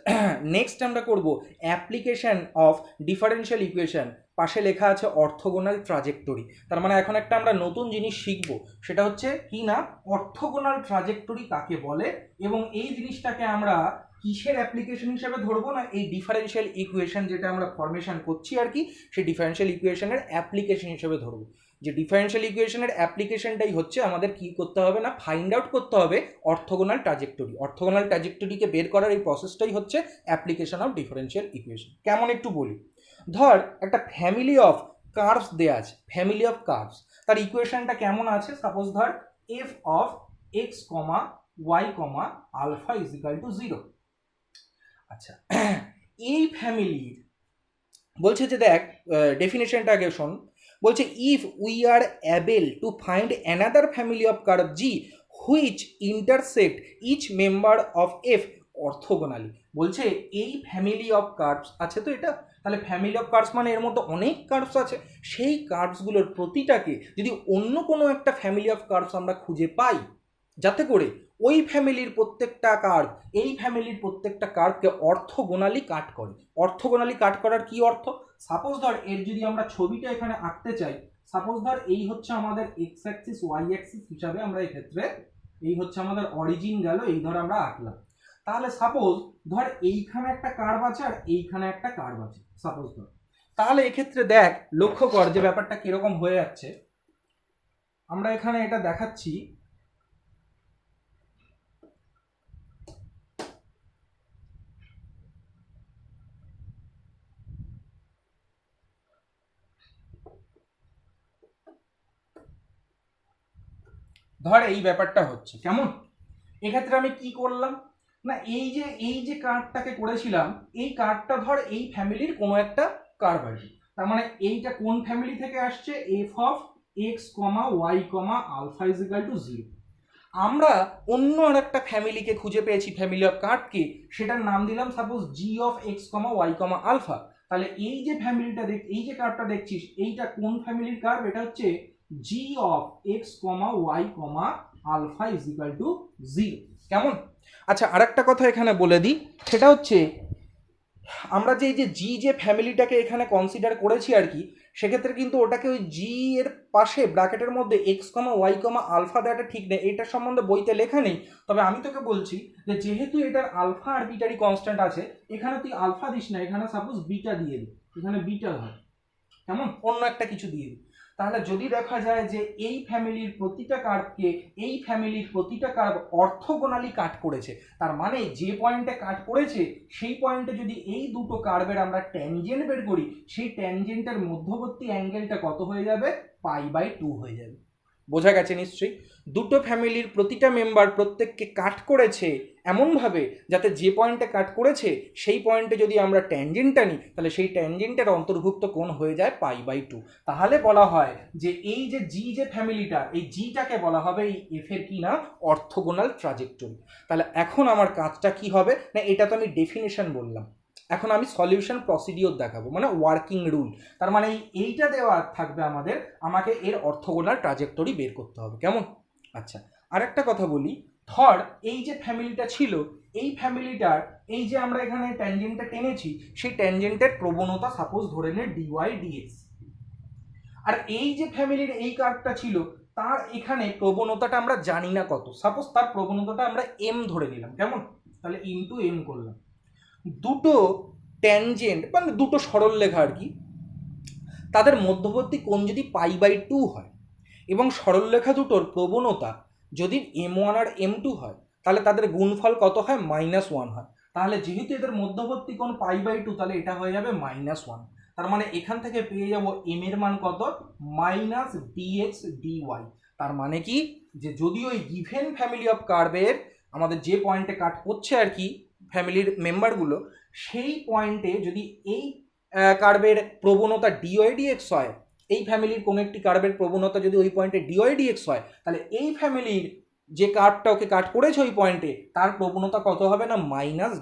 নেক্সট আমরা করব অ্যাপ্লিকেশন অফ ডিফারেনশিয়াল ইকুয়েশন। পাশে লেখা আছে অর্থোগোনাল ট্রাজেক্টরি। তার মানে এখন একটা আমরা নতুন জিনিস শিখব, সেটা হচ্ছে কি না, অর্থোগোনাল ট্রাজেক্টরি কাকে বলে, এবং এই জিনিসটাকে আমরা কিসের অ্যাপ্লিকেশন হিসেবে ধরবো না, এই ডিফারেনশিয়াল ইকুয়েশন যেটা আমরা ফরমেশন করছি আর কি, সেই ডিফারেনশিয়াল ইকুয়েশনের অ্যাপ্লিকেশন হিসেবে ধরবো। যে ডিফারেনশিয়াল ইকুয়েশনের অ্যাপ্লিকেশনটাই হচ্ছে আমাদের কি করতে হবে না, ফাইন্ড আউট করতে হবে অর্থোগোনাল ট্রাজেক্টরি। অর্থোগোনাল ট্রাজেক্টরিকে বের করার এই প্রসেসটাই হচ্ছে অ্যাপ্লিকেশন অফ ডিফারেনশিয়াল ইকুয়েশন। কেমন একটু বলি, ধর একটা ফ্যামিলি অফ কার্ভস দেয়া আছে, ফ্যামিলি অফ কার্ভস, তার ইকুয়েশনটা কেমন আছে, সাপোজ ধর f of x, y, alpha = 0। আচ্ছা, এই ফ্যামিলির বলছে যে দেখ ডেফিনেশনটা আগে শোন, বলছে if we are able to find another family of curve G which intersect each member of F orthogonally. বলছে এই ফ্যামিলি অফ কার্ভস আছে, তো এটা তাহলে ফ্যামিলি অফ কার্ভস মানে এর মধ্যে অনেক কার্ভস আছে, সেই কার্ভসগুলোর প্রতিটাকে যদি অন্য কোনো একটা ফ্যামিলি অফ কার্ভস আমরা খুঁজে পাই, যাতে করে ওই ফ্যামিলির প্রত্যেকটা কার্ভ এই ফ্যামিলির প্রত্যেকটা কার্ভকে অর্থোগোনালি কাট করে। অর্থোগোনালি কাট করার কি অর্থ, সাপোজ ধর এর যদি আমরা ছবিটা এখানে আঁকতে চাই, সাপোজ ধর এই হচ্ছে আমাদের এক্স অ্যাক্সিস ওয়াই অ্যাক্সিস হিসাবে আমরা এই ক্ষেত্রে এই হচ্ছে আমাদের অরিজিন গেল, এই ধর আমরা আঁকলাম। তাহলে সাপোজ ধর এইখানে একটা কার্ভ আছে আর এইখানে একটা কার্ভ আছে সাপোজ ধর। তাহলে এক্ষেত্রে দেখ লক্ষ্য কর যে ব্যাপারটা কিরকম হয়ে যাচ্ছে। আমরা এখানে এটা দেখাচ্ছি, ধর এই ব্যাপারটা হচ্ছে কেমন। এক্ষেত্রে আমি কি করলাম না, এই যে কার্ভটাকে করেছিলাম, এই কার্ভটা ধর এই ফ্যামিলির কোনো একটা কার্ভ আছে। তার মানে এইটা কোন ফ্যামিলি থেকে আসছে, f of x comma Y comma alpha is equal to 0। আমরা অন্য আর একটা ফ্যামিলিকে খুঁজে পেয়েছি, ফ্যামিলি অফ কার্ভকে, সেটার নাম দিলাম suppose g of x comma Y comma alpha. তাহলে এই যে ফ্যামিলিটা এই যে কার্ভটা দেখছিস, এইটা কোন ফ্যামিলির কার্ভ, এটা হচ্ছে G of x comma Y comma alpha is equal to 0। কেমন? আচ্ছা, আরেকটা কথা এখানে বলে দিই, সেটা হচ্ছে আমরা যে এই যে জি যে ফ্যামিলিটাকে এখানে কনসিডার করেছি আর কি, সেক্ষেত্রে কিন্তু ওটাকে ওই জি এর পাশে ব্র্যাকেটের মধ্যে x comma Y comma alpha দেওয়াটা ঠিক নেই, এটার সম্বন্ধে বইতে লেখা নেই। তবে আমি তোকে বলছি যে যেহেতু এটার আলফা আর বিটারই কনস্ট্যান্ট আছে, এখানে তুই আলফা দিস না, এখানে সাপোজ বিটা দিয়ে দিই, এখানে বিটা হয় কেমন, অন্য একটা কিছু দিয়ে দিই। তাহলে যদি দেখা যায় যে এই ফ্যামিলির প্রতিটা কার্ভকে এই ফ্যামিলির প্রতিটা কার্ভ অর্থোগোনালি কাট করেছে, তার মানে যে পয়েন্টে কাট করেছে সেই পয়েন্টে যদি এই দুটো কার্ভের আমরা ট্যানজেন্ট বের করি, সেই ট্যানজেন্টের মধ্যবর্তী অ্যাঙ্গেলটা কত হয়ে যাবে, π/2 হয়ে যাবে। বোঝা গেছে নিশ্চয়ই? দুটো ফ্যামিলির প্রতিটা মেম্বার প্রত্যেককে কাট করেছে এমনভাবে যাতে যে পয়েন্টে কাট করেছে সেই পয়েন্টে যদি আমরা ট্যানজেন্টটা নিই, তাহলে সেই ট্যানজেন্টের অন্তর্ভুক্ত কোণ হয়ে যায় π/2। তাহলে বলা হয় যে এই যে জি যে ফ্যামিলিটা, এই জিটাকে বলা হবে এই এফ এর কি না, অর্থোগোনাল ট্রাজেক্টরি। তাহলে এখন আমার কাজটা কি হবে না, এটা তো আমি ডেফিনেশন বললাম, এখন আমি সলিউশন প্রসিডিওর দেখাবো, মানে ওয়ার্কিং রুল। তার মানে এইটা দেওয়া থাকবে আমাদের, আমাকে এর অর্থোগোনাল ট্রাজেক্টরি বের করতে হবে। কেমন? আচ্ছা, আরেকটা কথা বলি, ধর এই যে ফ্যামিলিটা ছিল, এই ফ্যামিলিটার এই যে আমরা এখানে ট্যানজেন্টটা টেনেছি, সেই ট্যানজেন্টের প্রবণতা সাপোজ ধরে নে ডিওয়াই ডিএক্স। আর এই যে ফ্যামিলির এই কার্ভটা ছিল, তার এখানে প্রবণতাটা আমরা জানি না কত, সাপোজ তার প্রবণতাটা আমরা এম ধরে নিলাম। কেমন? তাহলে ইনটু এম করলাম। দুটো ট্যানজেন্ট মানে দুটো সরলরেখা আর কি, তাদের মধ্যবর্তী কোণ যদি π/2 হয় এবং সরলরেখা দুটোর প্রবণতা যদি m1 আর m2 হয়, তাহলে তাদের গুণফল কত হয়, -1 হয়। তাহলে যেহেতু এদের মধ্যবর্তী কোণ π/2, তাহলে এটা হয়ে যাবে -1। তার মানে এখান থেকে পেয়ে যাব m এর মান কত, -dx dy। তার মানে কি, যে যদি ওই গিভেন ফ্যামিলি অফ কার্ভের আমাদের যে পয়েন্টে কাট করছে আর কি ফ্যামিলির মেম্বারগুলো, সেই পয়েন্টে যদি এই কার্ভের প্রবণতা ডিওয়াই ডিএক্স হয়, এই ফ্যামিলির কোনো একটি কার্ভের প্রবণতা যদি ওই পয়েন্টে ডিওয়াই ডিএক্স হয়, তাহলে এই ফ্যামিলির যে কার্ভটা ওকে কাট করেছে ওই পয়েন্টে, তার প্রবণতা কত হবে না,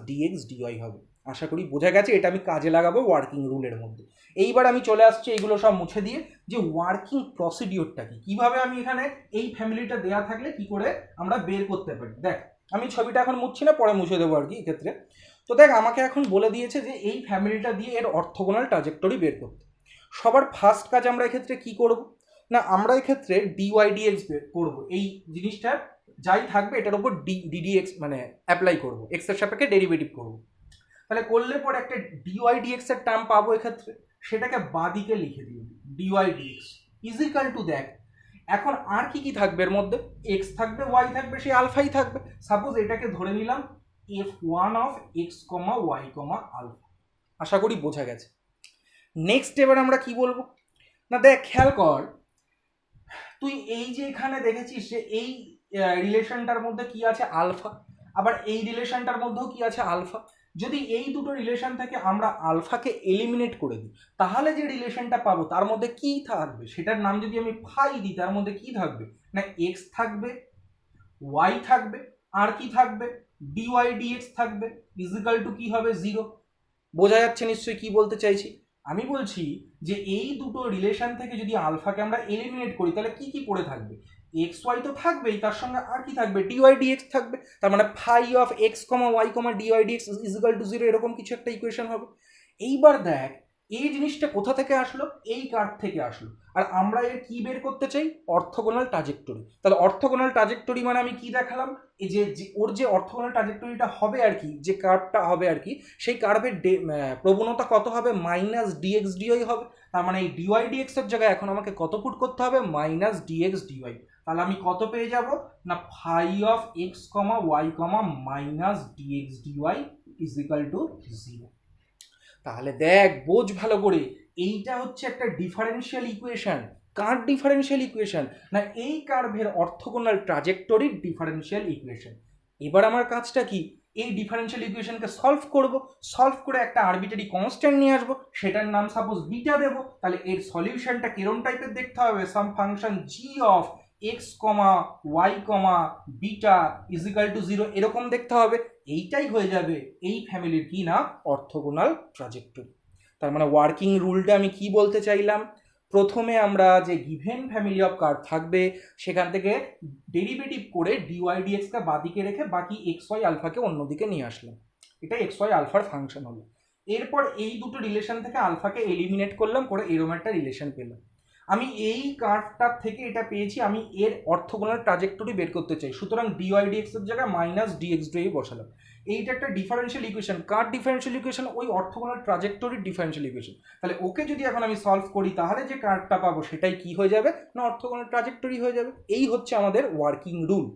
-dx dy হবে। আশা করি বোঝা গেছে, এটা আমি কাজে লাগাবো ওয়ার্কিং রুলের মধ্যে। এইবার আমি চলে আসছি এইগুলো সব মুছে দিয়ে, যে ওয়ার্কিং প্রসিডিওরটা কি, কিভাবে আমি এখানে এই ফ্যামিলিটা দেয়া থাকলে কি করে আমরা বের করতে পারি। দেখ, আমি ছবিটা এখন মুছছি না, পরে মুছে দেবো আর কি এক্ষেত্রে। তো দেখ, আমাকে এখন বলে দিয়েছে যে এই ফ্যামিলিটা দিয়ে এর অর্থোগোনাল ট্রাজেক্টরি বের করতে। সবার ফার্স্ট কাজ আমরা এক্ষেত্রে কি করব না, আমরা এক্ষেত্রে ডিওয়াই ডিএক্স বের করবো। এই জিনিসটা যাই থাকবে এটার উপর ডিডিএক্স মানে অ্যাপ্লাই করব, এক্স এর সাপেক্ষে ডেরিভেটিভ করব। তাহলে করলে পরে একটা ডিওয়াই ডিএক্স এর টার্ম পাবো এক্ষেত্রে, সেটাকে বাঁদিকে লিখে দিই, d y dx is equal to, দেখ এখন আর কি কি থাকবে এর মধ্যে, এক্স থাকবে, ওয়াই থাকবে, সেই আলফাই থাকবে। সাপোজ এটাকে ধরে নিলাম f1 of x comma Y comma alpha. আশা করি বোঝা গেছে। নেক্সট এবার আমরা কি বলবো না, দেখ খেয়াল কর, তুই এই যে এখানে দেখেছিস যে এই রিলেশনটার মধ্যে কি আছে, আলফা, আবার এই রিলেশনটার মধ্যেও কি আছে, আলফা। যদি এই দুটো রিলেশন থেকে আমরা আলফাকে এলিমিনেট করে দিই, তাহলে যে রিলেশনটা পাবো তার মধ্যে কি থাকবে, সেটার নাম যদি আমি ফাই দিই, তার মধ্যে কি থাকবে না, এক্স থাকবে, ওয়াই থাকবে, আর কি থাকবে, ডিওয়াই ডিএক্স থাকবে, ইজিক্যাল টু কি হবে, 0। বোঝা যাচ্ছে নিশ্চয়ই কি বলতে চাইছি। আমি বলছি যে এই দুটো রিলেশন থেকে যদি আলফাকে আমরা এলিমিনেট করি, তাহলে কি কি পড়ে থাকবে, এক্স ওয়াই তো থাকবেই, তার সঙ্গে আর কি থাকবে, ডিওয়াই ডিএক্স থাকবে। তার মানে phi of x comma Y comma d y d x is equal to 0, এরকম কিছু একটা ইকুয়েশন হবে। এইবার দেখ, এই জিনিসটা কোথা থেকে আসলো? এই কার্ভ থেকে আসলো। আর আমরা এর কি বের করতে চাই? Orthogonal trajectory. তাহলে অর্থোগোনাল ট্রাজেক্টরি মানে আমি কি দেখালাম? এই যে ওর যে অর্থোগোনাল ট্রাজেক্টরিটা হবে আর কি, যে কার্ভটা হবে আর কি, সেই কার্ভের প্রবণতা কত হবে? মাইনাস ডিএক্স ডিওয়াই হবে। তার মানে এই ডিওয়াই ডিএক্স এর জায়গায় এখন আমাকে কত পুট করতে হবে? Minus dx dy. তাহলে আমি কত পেয়ে যাব না, phi of x comma Y comma minus dx dy is equal to 0। তাহলে দেখ, বোঝ ভালো করে, এইটা হচ্ছে একটা ডিফারেনশিয়াল ইকুয়েশন। কার ডিফারেনশিয়াল ইকুয়েশন? না এই কার্ভের অর্থোগোনাল ট্রাজেক্টরির ডিফারেনশিয়াল ইকুয়েশন। এবার আমার কাজটা কি? এই ডিফারেনশিয়াল ইকুয়েশনকে সলভ করব, সলভ করে একটা আরবিটারি কনস্ট্যান্ট নিয়ে আসবো, সেটার নাম সাপোজ বিটা দেবো। তাহলে এর সলিউশনটা কিরম টাইপের দেখতে হবে? Some function G of x comma Y comma beta is equal to 0 এরকম দেখতে হবে। এইটাই হয়ে যাবে এই ফ্যামিলির কি না? Orthogonal trajectory. তার মানে ওয়ার্কিং রুলটা আমি কি বলতে চাইলাম? প্রথমে আমরা যে গিভেন ফ্যামিলি অফ কার্ভ থাকবে সেখান থেকে ডেরিভেটিভ করে ডিওয়াই ডিএক্সকে বাদিকে রেখে বাকি এক্স ওয়াই আলফাকে অন্যদিকে নিয়ে আসলাম। এটা এক্স ওয়াই আলফার ফাংশন হলো। এরপর এই দুটো রিলেশন থেকে আলফাকে এলিমিনেট করলাম, করে এরকম একটা রিলেশন পেলাম। আমি এই কার্ভটার থেকে এটা পেয়েছি, আমি এর অর্থোগোনাল ট্রাজেক্টরি বের করতে চাই, সুতরাং ডিওয়াই ডিএক্স এর জায়গায় মাইনাস ডিএক্স ডিওয়াই বসালাম। এইটা একটা ডিফারেনশিয়াল ইকুয়েশন। কার ডিফারেনশিয়াল ইকুয়েশন? ওই অর্থোগোনাল ট্রাজেক্টরির ডিফারেনশিয়াল ইকুয়েশন। তাহলে ওকে যদি এখন আমি সলভ করি তাহলে যে কার্ভটা পাবো সেটাই কি হয়ে যাবে? না অর্থোগোনাল ট্রাজেক্টরি হয়ে যাবে। এই হচ্ছে আমাদের ওয়ার্কিং রুল।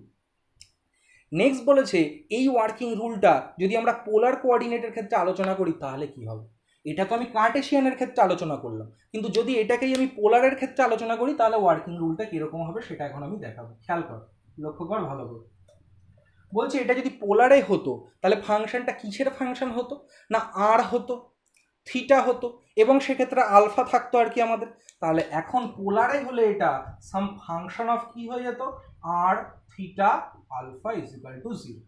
নেক্সট বলেছে এই ওয়ার্কিং রুলটা যদি আমরা পোলার কোঅর্ডিনেটের ক্ষেত্রে আলোচনা করি তাহলে কি হবে? এটা তো আমি কার্টেশিয়ানের ক্ষেত্রে আলোচনা করলাম, কিন্তু যদি এটাকেই আমি পোলারের ক্ষেত্রে আলোচনা করি তাহলে ওয়ার্কিং রুলটা কিরকম হবে সেটা এখন আমি দেখাবো। খেয়াল কর, লক্ষ্য কর ভালো করে। বলছে এটা যদি পোলারে হতো তাহলে ফাংশনটা কিসের ফাংশন হতো? না আর হতো, থিটা হতো, এবং সেক্ষেত্রে আলফা থাকতো আর কি আমাদের। তাহলে এখন পোলারে হলে এটা সাম ফাংশন অফ কি হয়ে যেত? আর theta alpha is equal to 0।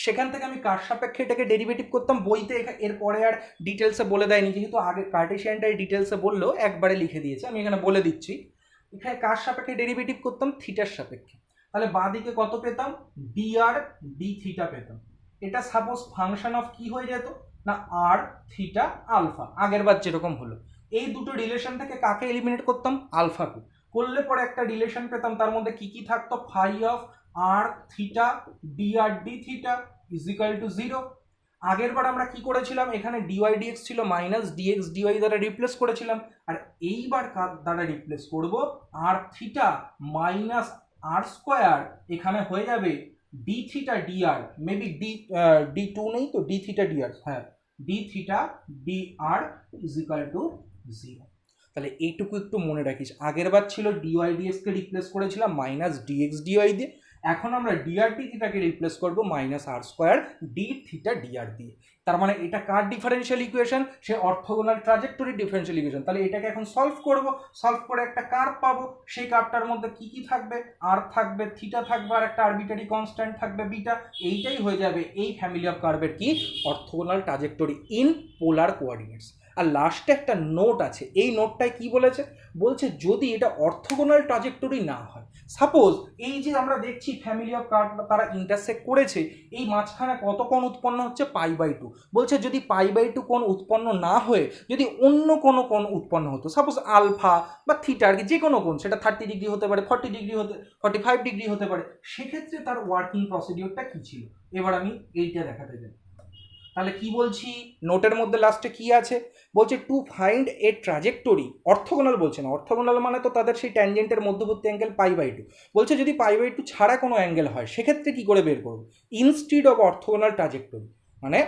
সেখান থেকে আমি কার সাপেক্ষে এটাকে ডেরিভেটিভ করতাম। বইতে এরপরে আর ডিটেলসে বলে দেয়নি, যেহেতু আগে কার্টেশিয়ানটাই ডিটেলসে বললো, একবারে লিখে দিয়েছে, আমি এখানে বলে দিচ্ছি। এখানে কার সাপেক্ষে ডেরিভেটিভ করতাম? থিটার সাপেক্ষে। তাহলে বাঁ দিকে কত পেতাম? ডি আর ডি থিটা পেতাম। এটা সাপোজ ফাংশন অফ কি হয়ে যেত? না আর থিটা আলফা, আগের বার যেরকম হলো। এই দুটো রিলেশন থেকে কাকে এলিমিনেট করতাম? আলফাকে। করলে পরে একটা রিলেশন পেতাম, তার মধ্যে কি কি থাকতো? Phi of r theta d r d theta is equal to 0। আগের বার আমরা কি করেছিলাম? এখানে ডিওয়াই ডিএক্স ছিল, মাইনাস ডিএক্স ডিওয়াই দ্বারা রিপ্লেস করেছিলাম। আর এইবার কার দ্বারা রিপ্লেস করব? R theta minus r square, এখানে হয়ে যাবে d theta d r, maybe d two নেই তো, ডি থিটা ডি আর, হ্যাঁ d theta d r is equal to 0। তাহলে এইটুকু একটু মনে রাখিস, আগের বার ছিল ডিওয়াই ডিএক্স কে রিপ্লেস করেছিলাম মাইনাস ডিএক্স ডিওয়াই দিয়ে, এখন আমরা ডিআর ডি থিটাকে রিপ্লেস করবো minus r square D theta DR দিয়ে। তার মানে এটা কার ডিফারেনশিয়াল ইকুয়েশন? সে অর্থোগোনাল ট্রাজেক্টরি ডিফারেনশিয়াল ইকুয়েশন। তাহলে এটাকে এখন সলভ করব, সলভ করে একটা কার্ভ পাবো। সেই কার্ভটার মধ্যে কি কি থাকবে? আর থাকবে, থিটা থাকবে, আর একটা আরবিটারি কনস্ট্যান্ট থাকবে বিটা। এইটাই হয়ে যাবে এই ফ্যামিলি অফ কার্ভের কি? Orthogonal trajectory in polar coordinates. আর লাস্টে একটা নোট আছে, এই নোটটায় কি বলেছে? বলছে যদি এটা অর্থোগোনাল ট্রাজেক্টরি না হয়, সাপোজ এই যে আমরা দেখছি ফ্যামিলি অফ কার্ভ তারা ইন্টারসেক্ট করেছে, এই মাঝখানে কত কোণ উৎপন্ন হচ্ছে? π/2। বলছে যদি π/2 কোণ উৎপন্ন না হয়ে যদি অন্য কোনো কোণ উৎপন্ন হতো, সাপোজ আলফা বা থিটা আর কি, যে কোনো কোণ, সেটা 30 ডিগ্রি হতে পারে, 40 ডিগ্রি হতে 45 ডিগ্রি হতে পারে, সেক্ষেত্রে তার ওয়ার্কিং প্রসিডিওরটা কি ছিল? এবার আমি এইটা দেখাতে যাই। তাহলে কি বলছি নোটের মধ্যে লাস্টে কি আছে? বলছে to find a trajectory, orthogonal বলছে না, অর্থোগোনাল মানে তো তাদের সেই ট্যানজেন্টের মধ্যবর্তী অ্যাঙ্গেল π/2। বলছে যদি π/2 ছাড়া কোনো অ্যাঙ্গেল হয় সেক্ষেত্রে কি করে বের করবো? ইনস্টিড অফ অর্থোগোনাল ট্রাজেক্টরি, মানে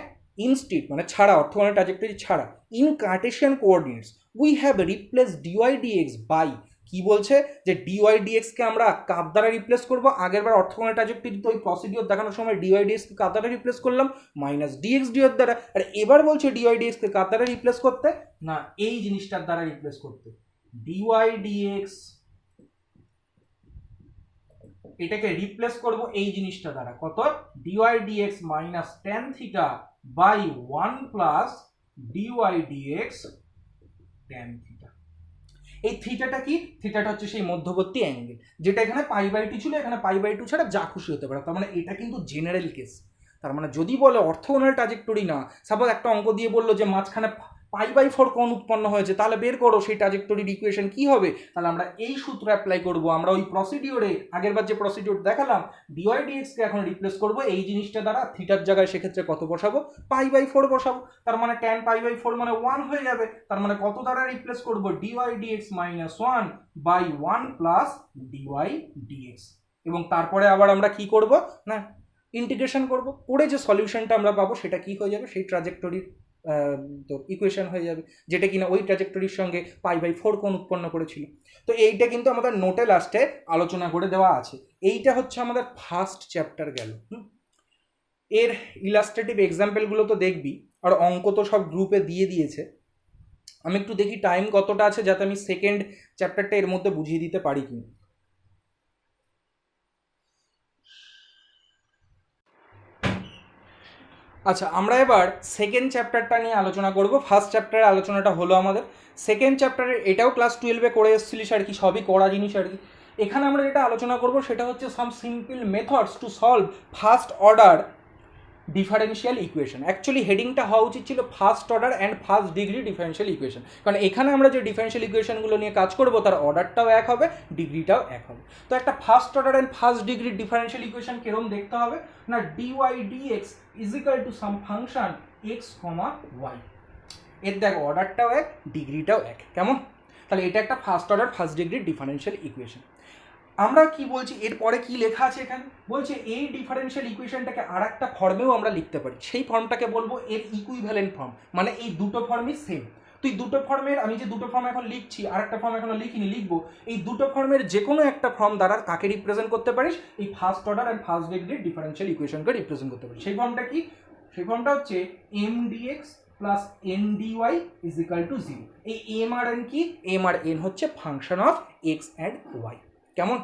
ইনস্টিড মানে ছাড়া, অর্থোগোনাল ট্রাজেক্টরি ছাড়া, in Cartesian coordinates we have replace dy dx by, কি বলছে যে ডিওয়াই ডিএক্সকে আমরা কার দ্বারা রিপ্লেস করবো। আগের বার অর্থোগোনাল ট্রাজেক্টরিতে ওই প্রসিডিওর দেখানোর সময় ডিওয়াই ডিএক্সকে কার দ্বারা রিপ্লেস করলাম? মাইনাস ডিএক্স ডিওর দ্বারা। আর এবার বলছে ডিওয়াই ডিএক্সকে কার দ্বারা রিপ্লেস করতে? না এই জিনিসটার দ্বারা রিপ্লেস করতে, ডিওয়াই ডিএক্স এটাকে রিপ্লেস করব এই জিনিসটা দ্বারা, কত? Dy dx minus tan theta by 1 plus dy dx tan theta. এই থিটাটা কি? থিটাটা হচ্ছে সেই মধ্যবর্তী অ্যাঙ্গেল, যেটা এখানে π/2 ছিল, এখানে π/2 ছাড়া যা খুশি হতে পারে। তার মানে এটা কিন্তু জেনারেল কেস। তার মানে যদি বলে অর্থোগোনাল ট্রাজেক্টরি না, সাপোজ একটা অঙ্ক দিয়ে বললো যে মাঝখানে π/4 কোণ উৎপন্ন হয়েছে, তাহলে বের করো সেই ট্র্যাজেক্টরির ইকুয়েশন কি হবে। তাহলে আমরা এই সূত্র অ্যাপ্লাই করব, আমরা ওই প্রসিডিওরে আগেরবার যে প্রসিডিওর দেখালাম dy/dx কে এখন রিপ্লেস করব এই জিনিসটা দ্বারা, থিটার জায়গায় সেক্ষেত্রে কত বসাবো, π/4 বসাবো, তার মানে tan π/4 মানে 1 হয়ে যাবে, তার মানে কত দ্বারা রিপ্লেস করব, dy/dx - 1/1 প্লাস dy/dx। এবং তারপরে আবার আমরা কি করব না, ইন্টিগ্রেশন করব, করে যে সলিউশনটা আমরা পাবো সেটা কি হয়ে যাবে, সেই ট্র্যাজেক্টরির তো ইকুয়েশন হয়ে যাবে, যেটা কিনা ওই ট্র্যাজেক্টরির সঙ্গে π/4 কোণ উৎপন্ন করেছিল। তো এইটা কিন্তু আমাদের নোটে লাস্টে আলোচনা করে দেওয়া আছে। এইটা হচ্ছে আমাদের ফার্স্ট চ্যাপ্টার গেল। এর ইলাস্ট্রেটিভ এক্সাম্পলগুলো তো দেখবি, আর অঙ্ক তো সব গ্রুপে দিয়ে দিয়েছে। আমি একটু দেখি টাইম কতটা আছে, যাতে আমি সেকেন্ড চ্যাপ্টারটা এর মধ্যে বুঝিয়ে দিতে পারি কিনা। আচ্ছা, আমরা এবার সেকেন্ড চ্যাপ্টারটা নিয়ে আলোচনা করব। ফার্স্ট চ্যাপ্টারের আলোচনাটা হলো আমাদের, সেকেন্ড চ্যাপ্টারের এটাও ক্লাস 12-এ করে এসেছিলিস আর কি, সবই করা জিনিস আর কি। এখানে আমরা যেটা আলোচনা করব সেটা হচ্ছে some simple methods to solve first order differential equation. Actually হেডিংটা হওয়া উচিত ছিল first order and first degree differential equation, কারণ এখানে আমরা যে ডিফারেন্সিয়াল ইকুয়েশনগুলো নিয়ে কাজ করব তার অর্ডারটাও এক হবে, ডিগ্রিটাও এক হবে। তো একটা first order and first degree differential equation কিরকম দেখতে হবে না, dy/dx is equal to some function x, y। এর দেখ অর্ডারটাও এক, ডিগ্রিটাও এক, কেমন? তাহলে এটা একটা first order first degree differential equation. আমরা কি বলছি, এরপরে কি লেখা আছে এখানে, বলছে এই ডিফারেন্সিয়াল ইকুয়েশনটাকে আর একটা ফর্মেও আমরা লিখতে পারি, সেই ফর্মটাকে বলবো এর ইকুইভ্যালেন্ট ফর্ম, মানে এই দুটো ফর্মই সেম। তুই দুটো ফর্মের, আমি যে দুটো ফর্ম এখন লিখছি, আর একটা ফর্ম এখনো লিখিনি, লিখবো, এই দুটো ফর্মের যে কোনো একটা ফর্ম দ্বারা কাকে রিপ্রেজেন্ট করতে পারিস, এই first order and first degree differential ইকুয়েশনকে রিপ্রেজেন্ট করতে পারিস। সেই ফর্মটা কি, সেই ফর্মটা হচ্ছে mdx plus ndy is equal to 0। এই m আর n কি, m আর n হচ্ছে function of x and y, কেমন?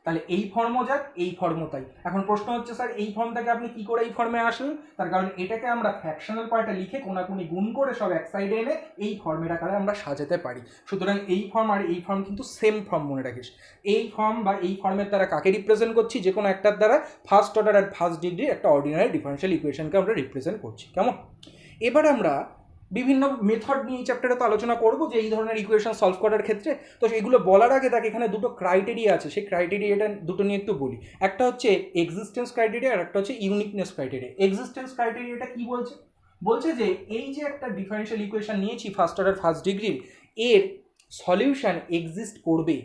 তাহলে এই ফর্মও যাক, এই ফর্মও তাই। এখন প্রশ্ন হচ্ছে স্যার এই ফর্ম থেকে আপনি কি করে এই ফর্মে আসলেন, তার কারণ এটাকে আমরা ফ্র্যাকশনাল পার্টে লিখে কোনাকুনি গুণ করে সব এক সাইডে এনে এই ফর্মের আকারে আমরা সাজাতে পারি। সুতরাং এই ফর্ম আর এই ফর্ম কিন্তু সেম ফর্ম, মনে রাখিস। এই ফর্ম বা এই ফর্মের দ্বারা কাকে রিপ্রেজেন্ট করছি, যে কোনো একটার দ্বারা ফার্স্ট অর্ডার আর ফার্স্ট ডিগ্রি একটা অর্ডিনারি ডিফারেন্সিয়াল ইকুয়েশনকে আমরা রিপ্রেজেন্ট করছি, কেমন? এবার আমরা বিভিন্ন মেথড নিয়ে এই চ্যাপ্টারে তো আলোচনা করবো যে এই ধরনের ইকুয়েশন সলভ করার ক্ষেত্রে। তো এগুলো বলার আগে দেখ এখানে দুটো ক্রাইটেরিয়া আছে, সেই ক্রাইটেরিয়াটা দুটো নিয়ে একটু বলি। একটা হচ্ছে এক্সিস্টেন্স ক্রাইটেরিয়া আর একটা হচ্ছে ইউনিকনেস ক্রাইটেরিয়া। এক্সিস্টেন্স ক্রাইটেরিয়াটা কি বলছে, বলছে যে এই যে একটা ডিফারেন্সিয়াল ইকুয়েশন নিয়েছি ফার্স্ট অর্ডার ফার্স্ট ডিগ্রির, এর সলিউশন এক্সিস্ট করবে,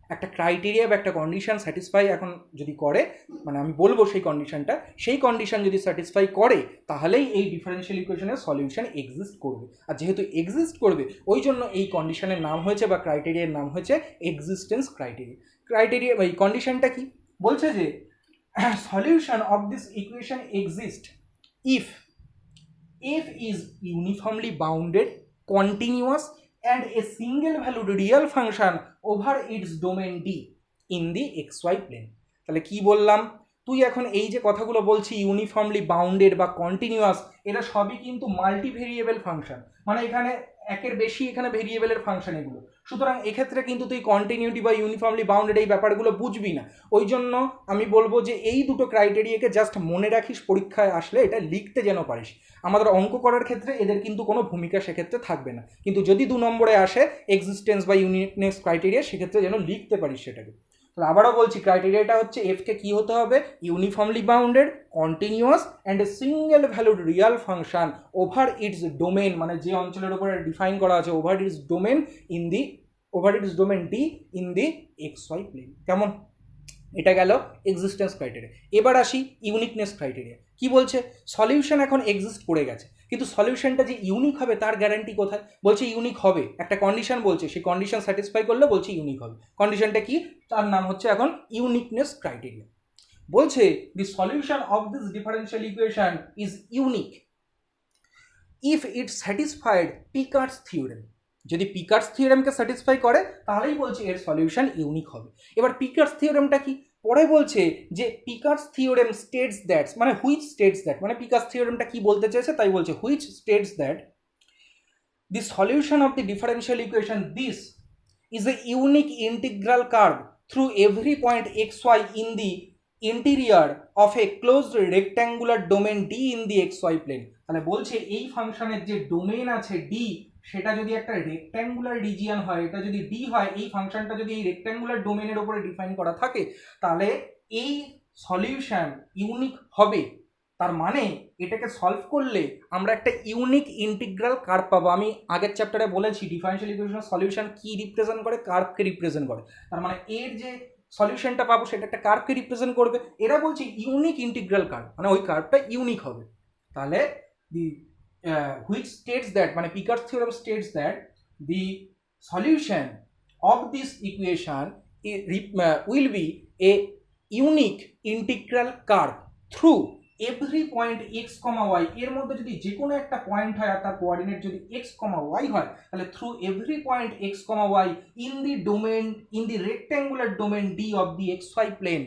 একটা ক্রাইটেরিয়া বা একটা কন্ডিশন স্যাটিসফাই এখন যদি করে, মানে আমি বলবো সেই কন্ডিশনটা, সেই কন্ডিশন যদি স্যাটিসফাই করে তাহলেই এই ডিফারেন্সিয়াল ইকুয়েশনের সলিউশন এক্সিস্ট করবে। আর যেহেতু এক্সিস্ট করবে ওই জন্য এই কন্ডিশনের নাম হয়েছে বা ক্রাইটেরিয়ার নাম হয়েছে এক্সিস্টেন্স ক্রাইটেরিয়া। ক্রাইটেরিয়া এই কন্ডিশনটা কি বলছে, যে solution of this equation exist if f is uniformly bounded, continuous and a single valued real function over its domain D in the xy plane। তাহলে কি বললাম, তুই এখন এই যে কথাগুলো বলছি ইউনিফর্মলি বাউন্ডেড বা কন্টিনিউয়াস, এরা সবই কিন্তু মাল্টি ভেরিয়েবল ফাংশন, মানে এখানে একের বেশি এখানে ভেরিয়েবলের ফাংশন এগুলো। সুতরাং এক্ষেত্রে কিন্তু তুই কন্টিনিউটি বা ইউনিফর্মলি বাউন্ডেড এই ব্যাপারগুলো বুঝবি না। ওই জন্য আমি বলবো যে এই দুটো ক্রাইটেরিয়াকে জাস্ট মনে রাখিস, পরীক্ষায় আসলে এটা লিখতে যেন পারিস। আমাদের অঙ্ক করার ক্ষেত্রে এদের কিন্তু কোনো ভূমিকা সেক্ষেত্রে থাকবে না, কিন্তু যদি 2 নম্বরে আসে এক্সিস্টেন্স বা ইউনিকনেস ক্রাইটেরিয়া, সেক্ষেত্রে যেন লিখতে পারিস সেটাকে। তাহলে আবারও বলছি ক্রাইটেরিয়াটা হচ্ছে এফকে কি হতে হবে, uniformly bounded, continuous and a single valued real function over its domain, মানে যে অঞ্চলের উপরে ডিফাইন করা আছে, over its domain in the d in the XY plane, কেমন? এটা গেল এক্সিস্টেন্স ক্রাইটেরিয়া। এবার আসি ইউনিকনেস ক্রাইটেরিয়া। কি বলছে, সলিউশন এখন এক্সিস্ট করে গেছে, কিন্তু সলিউশনটা যে ইউনিক হবে তার গ্যারান্টি কোথায়, বলছে ইউনিক হবে, একটা কন্ডিশন বলছে, সেই কন্ডিশন স্যাটিসফাই করলে বলছে ইউনিক হবে। কন্ডিশনটা কি, তার নাম হচ্ছে এখন ইউনিকনেস ক্রাইটেরিয়া। বলছে দি solution of this differential equation is unique if it satisfied pickers theorem. যদি পিকার্স থিওরেমকে স্যাটিসফাই করে তাহলেই বলছে এর সলিউশন ইউনিক হবে। এবার পিকার্স থিওরেমটা কি, পরে বলছে যে পিকার্স থিওরেম স্টেটস দ্যাট, মানে হুইচ স্টেটস দ্যাট, মানে পিকার্স থিওরেমটা কি বলতে চেয়েছে তাই বলছে which states that the solution of the differential equation this is a unique integral curve through every point xy in the interior of a closed rectangular domain d in the x y plane. তাহলে বলছে এই ফাংশনের যে domain আছে D, সেটা যদি একটা rectangular region হয়, এটা যদি ডি হয়, এই ফাংশনটা যদি এই রেক্ট্যাঙ্গুলার ডোমেনের উপরে ডিফাইন করা থাকে, তাহলে এই সলিউশন ইউনিক হবে। তার মানে এটাকে সলভ করলে আমরা একটা ইউনিক ইন্টিগ্রাল কার্ভ পাবো। আমি আগের চ্যাপ্টারে বলেছি ডিফারেনশিয়াল ইকুয়েশনের সলিউশন কি রিপ্রেজেন্ট করে, কার্ভকে রিপ্রেজেন্ট করে। তার মানে এর যে সলিউশনটা পাবো সেটা একটা কার্ভকে রিপ্রেজেন্ট করবে। এরা বলছে ইউনিক ইন্টিগ্রাল কার্ভ, মানে ওই কার্ভটা ইউনিক হবে। তাহলে দি which states that, মানে pickers theorem states that the solution of this equation will be a unique integral curve through every point x, y। এর মধ্যে যদি যে কোনো একটা পয়েন্ট হয় আর তার কোঅর্ডিনেট যদি x, y হয়, তাহলে through every point x, y in the domain, in the rectangular domain D of the xy plane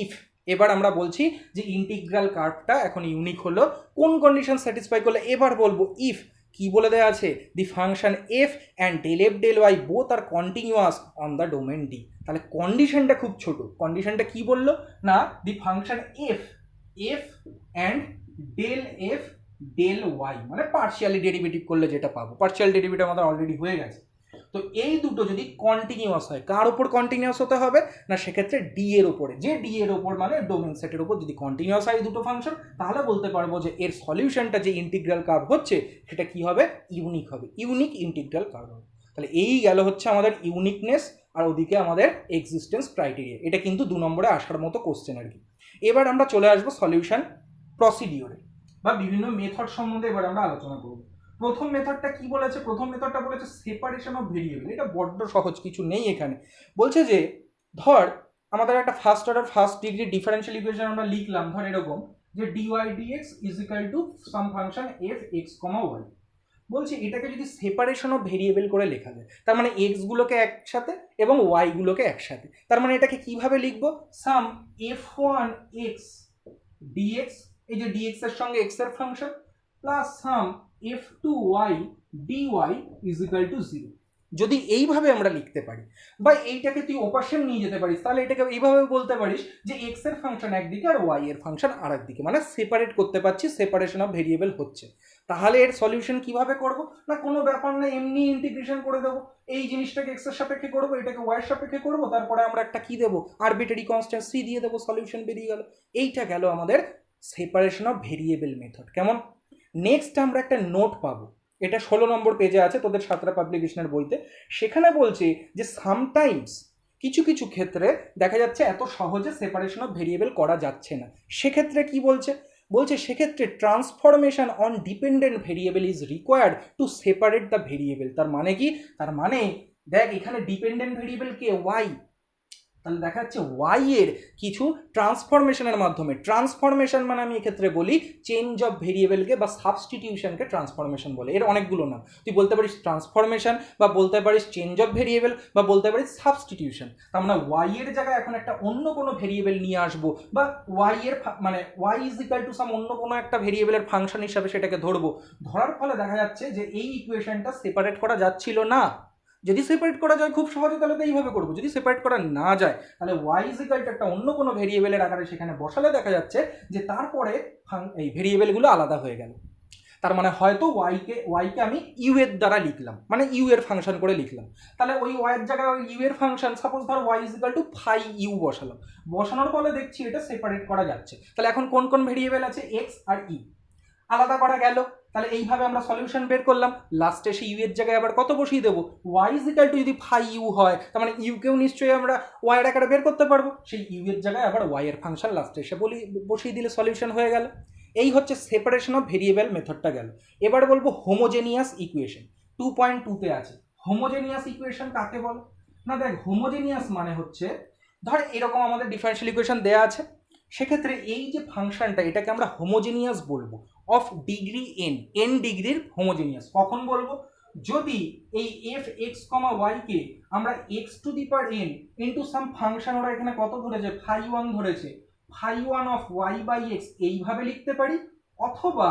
if, এবার আমরা বলছি যে ইন্টিগ্রাল কার্ভটা এখন ইউনিক হলো কোন কন্ডিশন স্যাটিসফাই করলে। এবার বলবো ইফ, কি বলে দেওয়া আছে, the function F and del F del Y both are continuous on the domain D. তাহলে কন্ডিশনটা খুব ছোট। কন্ডিশনটা কি বললো না, the function F and del F del Y, মানে পার্শিয়ালি ডেরিভেটিভ করলে যেটা পাবো, পার্শিয়াল ডেরিভেটিভ আমাদের অলরেডি হয়ে গেছে। তো এই দুটো যদি কন্টিনিউয়াস হয়, কার উপর কন্টিনিউয়াস হতে হবে না, সেক্ষেত্রে ডি এর উপরে, যে ডি এর উপর মানে ডোমেন সেটের উপর যদি কন্টিনিউয়াস হয় এই দুটো ফাংশন, তাহলে বলতে পারবো যে এর সলিউশনটা যে ইন্টিগ্রাল কার্ভ হচ্ছে সেটা কি হবে, ইউনিক হবে, ইউনিক ইন্টিগ্রাল কার্ভ হবে। তাহলে এই গেল হচ্ছে আমাদের ইউনিকনেস, আর ওদিকে আমাদের এক্সিস্টেন্স ক্রাইটেরিয়া। এটা কিন্তু 2 নম্বরে আসার মতো কোশ্চেন আর কি। এবার আমরা চলে আসবো সলিউশন প্রসিডিওরে বা বিভিন্ন মেথড সম্বন্ধে এবার আমরা আলোচনা করব। প্রথম মেথডটা কি বলেছে, প্রথম মেথডটা বলেছে সেপারেশন অফ ভেরিয়েবল। এটা বড্ড সহজ, কিছু নেই এখানে। বলছে যে ধর আমাদের একটা first order first degree differential equation আমরা লিখলাম, ধর এরকম যে dy dx is equal to some function f x, y। বলছি এটাকে যদি সেপারেশন অফ ভেরিয়েবল করে লেখা যায়, তার মানে এক্স গুলোকে একসাথে এবং ওয়াই গুলোকে একসাথে, তার মানে এটাকে কিভাবে লিখবো, সাম f1 x dx, এই যে dx এর সঙ্গে x এর function, plus some f2y dy is equal to 0। যদি এইভাবে আমরা লিখতে পারি, বা এইটাকে তুই ওপাশে নিয়ে যেতে পারিস, তাহলে এটাকে এইভাবে বলতে পারিস যে এক্স এর ফাংশন একদিকে আর ওয়াই এর ফাংশন আর একদিকে, মানে সেপারেট করতে পারছি, সেপারেশন অফ ভেরিয়েবল হচ্ছে। তাহলে এর সলিউশন কিভাবে করব না, কোনো ব্যাপার না, এমনি ইন্টিগ্রেশন করে দেবো। এই জিনিসটাকে এক্স এর সাপেক্ষে করবো, এটাকে ওয়াই এর সাপেক্ষে করবো, তারপরে আমরা একটা কি দেবো, আরবিটারি কনস্ট্যান্ট সি দিয়ে দেবো, সলিউশন বেরিয়ে গেল। এইটা গেল আমাদের সেপারেশন অফ ভেরিয়েবল মেথড। কেমন? নেক্সট আমরা একটা নোট পাবো, এটা 16 নম্বর পেজে আছে তোদের সাতরা পাবলিকেশনের বইতে। সেখানে বলছে যে সামটাইমস কিছু কিছু ক্ষেত্রে দেখা যাচ্ছে এত সহজে সেপারেশন অফ ভেরিয়েবল করা যাচ্ছে না। সেক্ষেত্রে কি বলছে, বলছে সেক্ষেত্রে transformation on dependent variable is required to separate the variable. তার মানে কি, তার মানে দেখ এখানে ডিপেন্ডেন্ট ভেরিয়েবল কে, ওয়াই, তাহলে দেখা যাচ্ছে ওয়াই এর কিছু ট্রান্সফরমেশনের মাধ্যমে, ট্রান্সফরমেশন মানে আমি এক্ষেত্রে বলি চেঞ্জ অফ ভেরিয়েবলকে বা সাবস্টিটিউশনকে ট্রান্সফরমেশন বলে। এর অনেকগুলো নাম, তুই বলতে পারিস ট্রান্সফরমেশন, বা বলতে পারিস চেঞ্জ অফ ভেরিয়েবল, বা বলতে পারিস সাবস্টিটিউশন। তার মানে ওয়াই এর জায়গায় এখন একটা অন্য কোনো ভেরিয়েবল নিয়ে আসবো, বা ওয়াই এর মানে Y is equal to some অন্য কোনো একটা ভেরিয়েবলের ফাংশন হিসাবে সেটাকে ধরবো। ধরার ফলে দেখা যাচ্ছে যে এই ইকুয়েশনটা সেপারেট করা যাচ্ছিল না। যদি সেপারেট করা যায় খুব সহজে, তাহলে তো এইভাবে করবো। যদি সেপারেট করা না যায়, তাহলে ওয়াই ইজ ইকুয়াল টু একটা অন্য কোনো ভেরিয়েবলের আকারে সেখানে বসালে দেখা যাচ্ছে যে তারপরে এই ভেরিয়েবলগুলো আলাদা হয়ে গেল। তার মানে হয়তো ওয়াইকে আমি ইউ এর দ্বারা লিখলাম, মানে ইউ এর ফাংশন করে লিখলাম, তাহলে ওই ওয়াই এর জায়গায় ওই ইউ এর ফাংশন, সাপোজ ধর y is equal to phi u বসালাম, বসানোর ফলে দেখছি এটা সেপারেট করা যাচ্ছে। তাহলে এখন কোন কোন ভেরিয়েবল আছে, এক্স আর ই আলাদা করা গেল। তাহলে এইভাবে আমরা সলিউশন বের করলাম। লাস্টে সেই ইউ এর জায়গায় আবার কত বসিয়ে দেবো, ওয়াই ইজ ইকুয়াল টু যদি ফাই ইউ হয়, তার মানে ইউকেও নিশ্চয়ই আমরা ওয়াই এর আকারে বের করতে পারবো। সেই ইউ এর জায়গায় আবার ওয়াই এর ফাংশন লাস্টে এসে বসিয়ে দিলে সলিউশন হয়ে গেল। এই হচ্ছে সেপারেশন অফ ভেরিয়েবল মেথডটা গেল। এবার বলবো হোমোজেনিয়াস ইকুয়েশন, 2.2-তে আছে। হোমোজেনিয়াস ইকুয়েশন কাকে বলে না, দেখ হোমোজেনিয়াস মানে হচ্ছে ধর এরকম আমাদের ডিফারেনশিয়াল ইকুয়েশন দেয়া আছে, সেক্ষেত্রে এই যে ফাংশনটা এটাকে আমরা হোমোজেনিয়াস বলবো, অফ ডিগ্রি এন ডিগ্রির হোমোজেনিয়াস। কখন বলবো, যদি এই এফ এক্স কমা ওয়াই কে আমরা x to the power n into some function, ওরা এখানে কত ধরেছে, ফাই ওয়ান ধরেছে, phi one of y by x এইভাবে লিখতে পারি, অথবা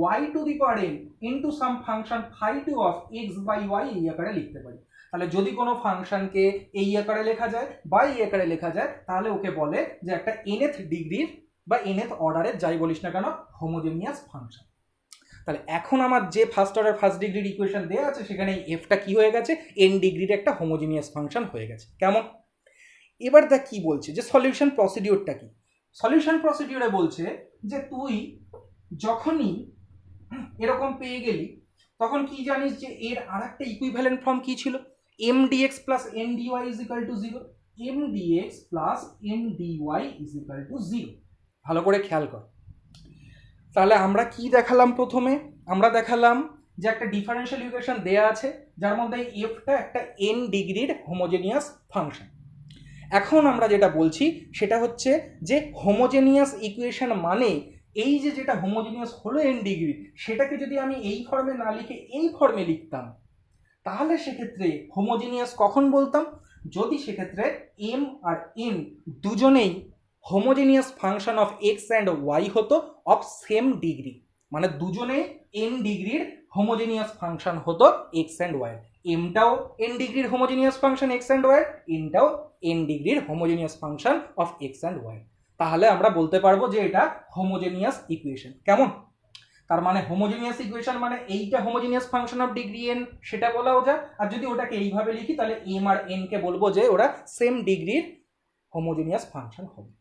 y to the power n into some function phi two of x by y এই আকারে লিখতে পারি। তাহলে যদি কোনো ফাংশনকে এই আকারে লেখা যায় বা এই আকারে লেখা যায় তাহলে ওকে বলে যে একটা nth ডিগ্রির বা nth অর্ডারের যাই বলিস না কেন হোমোজেনিয়াস ফাংশন। তাহলে এখন আমার যে ফার্স্ট অর্ডার ফার্স্ট ডিগ্রির ইকুয়েশন দেওয়া আছে সেখানে এই এফটা কি হয়ে গেছে, n ডিগ্রির একটা হোমোজেনিয়াস ফাংশন হয়ে গেছে। কেমন? এবার দেখ কি বলছে যে সলিউশন প্রসিডিওরটা কি। সলিউশন প্রসিডিওরে বলছে যে তুই যখনই এরকম পেয়ে গেলি তখন কি জানিস যে এর আর একটা ইকুইভ্যালেন্ট ফর্ম কি ছিল, m dx plus n dy is equal to zero. M dx plus n dy is equal to zero. ভালো করে খেয়াল কর। তাহলে আমরা কি দেখালাম? প্রথমে আমরা দেখালাম যে একটা ডিফারেন্সিয়াল ইকুয়েশন দেয়া আছে যার মধ্যে এফটা একটা এন ডিগ্রির হোমোজেনিয়াস ফাংশন। এখন আমরা যেটা বলছি সেটা হচ্ছে যে হোমোজেনিয়াস ইকুয়েশন মানে এই যে যেটা হোমোজেনিয়াস হলো এন ডিগ্রি সেটাকে যদি আমি এই ফর্মে না লিখে এই ফর্মে লিখতাম তাহলে সেক্ষেত্রে হোমোজেনিয়াস কখন বলতাম? যদি সেক্ষেত্রে এম আর এন দুজনেই homogeneous function of X and Y হতো অফ সেম ডিগ্রি, মানে দুজনে এন ডিগ্রির হোমোজেনিয়াস ফাংশন হতো এক্স অ্যান্ড ওয়াই। এমটাও এন ডিগ্রির homogeneous function X and Y, এনটাও এন ডিগ্রির homogeneous function of X and Y. তাহলে আমরা বলতে পারবো যে এটা হোমোজেনিয়াস ইকুয়েশন। কেমন? তার মানে হোমোজেনিয়াস ইকুয়েশন মানে এইটা homogeneous function of degree N সেটা বলাও যায়, আর যদি ওটাকে এইভাবে লিখি তাহলে এম আর এন কে বলবো যে ওরা সেম ডিগ্রির হোমোজেনিয়াস ফাংশন হবে।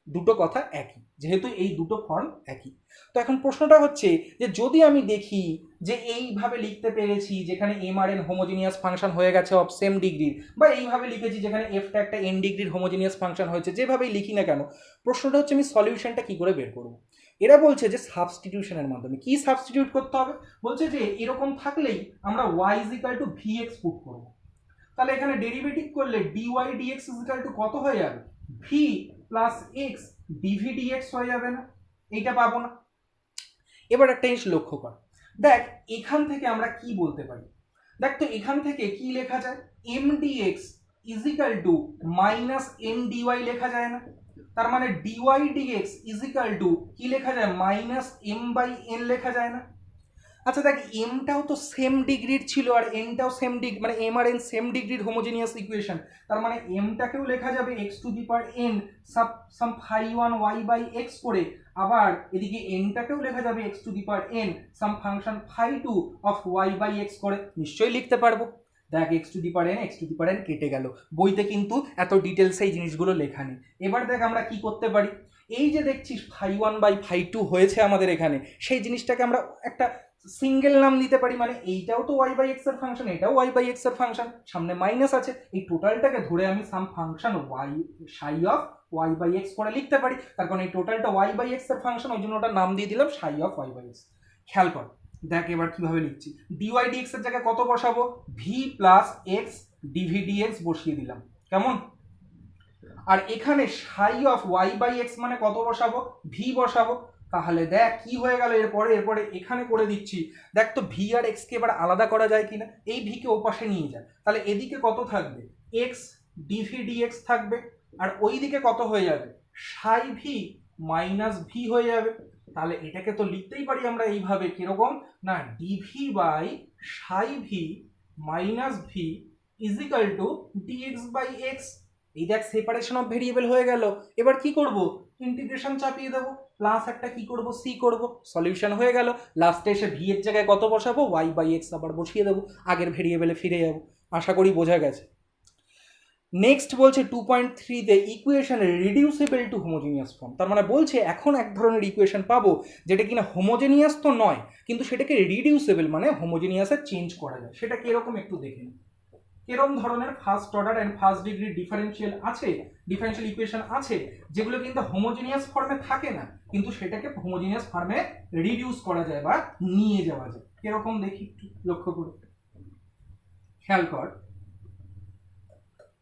দুটো কথা একই, যেহেতু এই দুটো ফর্ম একই। তো এখন প্রশ্নটা হচ্ছে যে যদি আমি দেখি যে এইভাবে লিখতে পেরেছি যেখানে এম আর এন হোমোজেনিয়াস ফাংশন হয়ে গেছে অফ সেম ডিগ্রির, বা এইভাবে লিখেছি যেখানে এফটা একটা এন ডিগ্রির হোমোজেনিয়াস ফাংশন হয়েছে, যেভাবেই লিখি না কেন প্রশ্নটা হচ্ছে আমি সলিউশনটা কি করে বের করবো। এরা বলছে যে সাবস্টিটিউশনের মাধ্যমে। কি সাবস্টিটিউট করতে হবে? বলছে যে এরকম থাকলেই আমরা y is equal to vx put করব। তাহলে এখানে ডেরিভেটিভ করলে dy dx is equal to কত হয়ে যাবে? v plus x dv dx হয়ে যাবে না? এইটা পাবো না? এবার একটা জিনিস লক্ষ্য কর, দেখ এখান থেকে আমরা কি বলতে পারি। দেখ তো এখান থেকে কি লেখা যায়? M dx is equal to minus n dy লেখা যায় না? তার মানে dy dx is equal to কি লেখা যায়? মাইনাস এম বাই এন লেখা যায় না? আচ্ছা দেখ এমটাও তো সেম ডিগ্রির ছিল আর এনটাও সেম ডিগ্রি, মানে এম আর এন সেম ডিগ্রির হোমোজেনিয়াস ইকুয়েশন। তার মানে এমটাকেও লেখা যাবে x to the power n some phi one y by x করে, আবার এদিকে এনটাকেও লেখা যাবে x to the power n some function phi two of y by x করে। নিশ্চয়ই লিখতে পারবো। দেখ x to the power n x to the power n কেটে গেল, বইতে কিন্তু এত ডিটেলসে এই জিনিসগুলো লেখা নেই। এবার দেখ আমরা কি করতে পারি, এই যে দেখছিস phi one by phi two হয়েছে আমাদের এখানে, সেই জিনিসটাকে আমরা একটা সিঙ্গেল নাম দিতে পারি, মানে এইটাও তো ওয়াই বাই এক্স এর ফাংশন, এটাও ওয়াই বাই এক্স এর ফাংশন, সামনে মাইনাস আছে, এই টোটালটাকে ধরে আমি সাম function Y Sai of y by x করে লিখতে পারি। তার কারণ এই টোটালটা ওয়াই বাই এক্স এর ফাংশন, ওই জন্য ওটার নাম দিয়ে দিলাম সাই অফ ওয়াই বাই এক্স। খেয়াল কর, দেখ এবার কিভাবে লিখছি। ডিওয়াই ডিএক্স এর জায়গায় কত বসাবো? V plus x dv dx বসিয়ে দিলাম। কেমন? আর এখানে সাই অফ ওয়াই বাই এক্স মানে কত বসাবো? ভি বসাবো। তাহলে দেখ কি হয়ে গেল, এরপরে এখানে করে দিচ্ছি। দেখ তো ভি আর এক্স কে এবার আলাদা করা যায় কিনা। এই ভি কে ওপাশে নিয়ে যায়, তাহলে এদিকে কত থাকবে? এক্স ডিভি ডিএক্স থাকবে, আর ওই দিকে কত হয়ে যাবে? সাই ভি মাইনাস ভি হয়ে যাবে। তাহলে এটাকে তো লিখতেই পারি আমরা এইভাবে, কিরকম না, dv by psi v minus v is equal to dx by x. এই দেখ সেপারেশন অফ ভেরিয়েবল হয়ে গেল। এবার কি করব? ইন্টিগ্রেশন চাপিয়ে দেবো, প্লাস একটা কি করব? সি করব, সলিউশন হয়ে গেল। লাস্টে এসে ভি এর জায়গায় কত বসাবো? ওয়াই বাই এক্স আবার বসিয়ে দেবো, আগের ভেরিয়েবলে ফিরে যাব। আশা করি বোঝা গেছে। নেক্সট বলছে 2.3-তে equation reducible two homogeneous form. তার মানে বলছে এখন এক ধরনের ইকুয়েশন পাবো যেটা কিনা হোমোজেনিয়াস তো নয়, কিন্তু সেটাকে রিডিউসেবল মানে হোমোজেনিয়াসে চেঞ্জ করা যায়। সেটা কিরকম একটু দেখে নিই। এরকম ধরনের first order and first degree differential equation আছে যেগুলো কিন্তু হোমোজেনিয়াস ফর্মে থাকে না, কিন্তু সেটাকে হোমোজেনিয়াস ফর্মে রিডিউস করা যায় বা নিয়ে যাওয়া যায়। এরকম দেখি, একটু লক্ষ্য করে খেয়াল কর।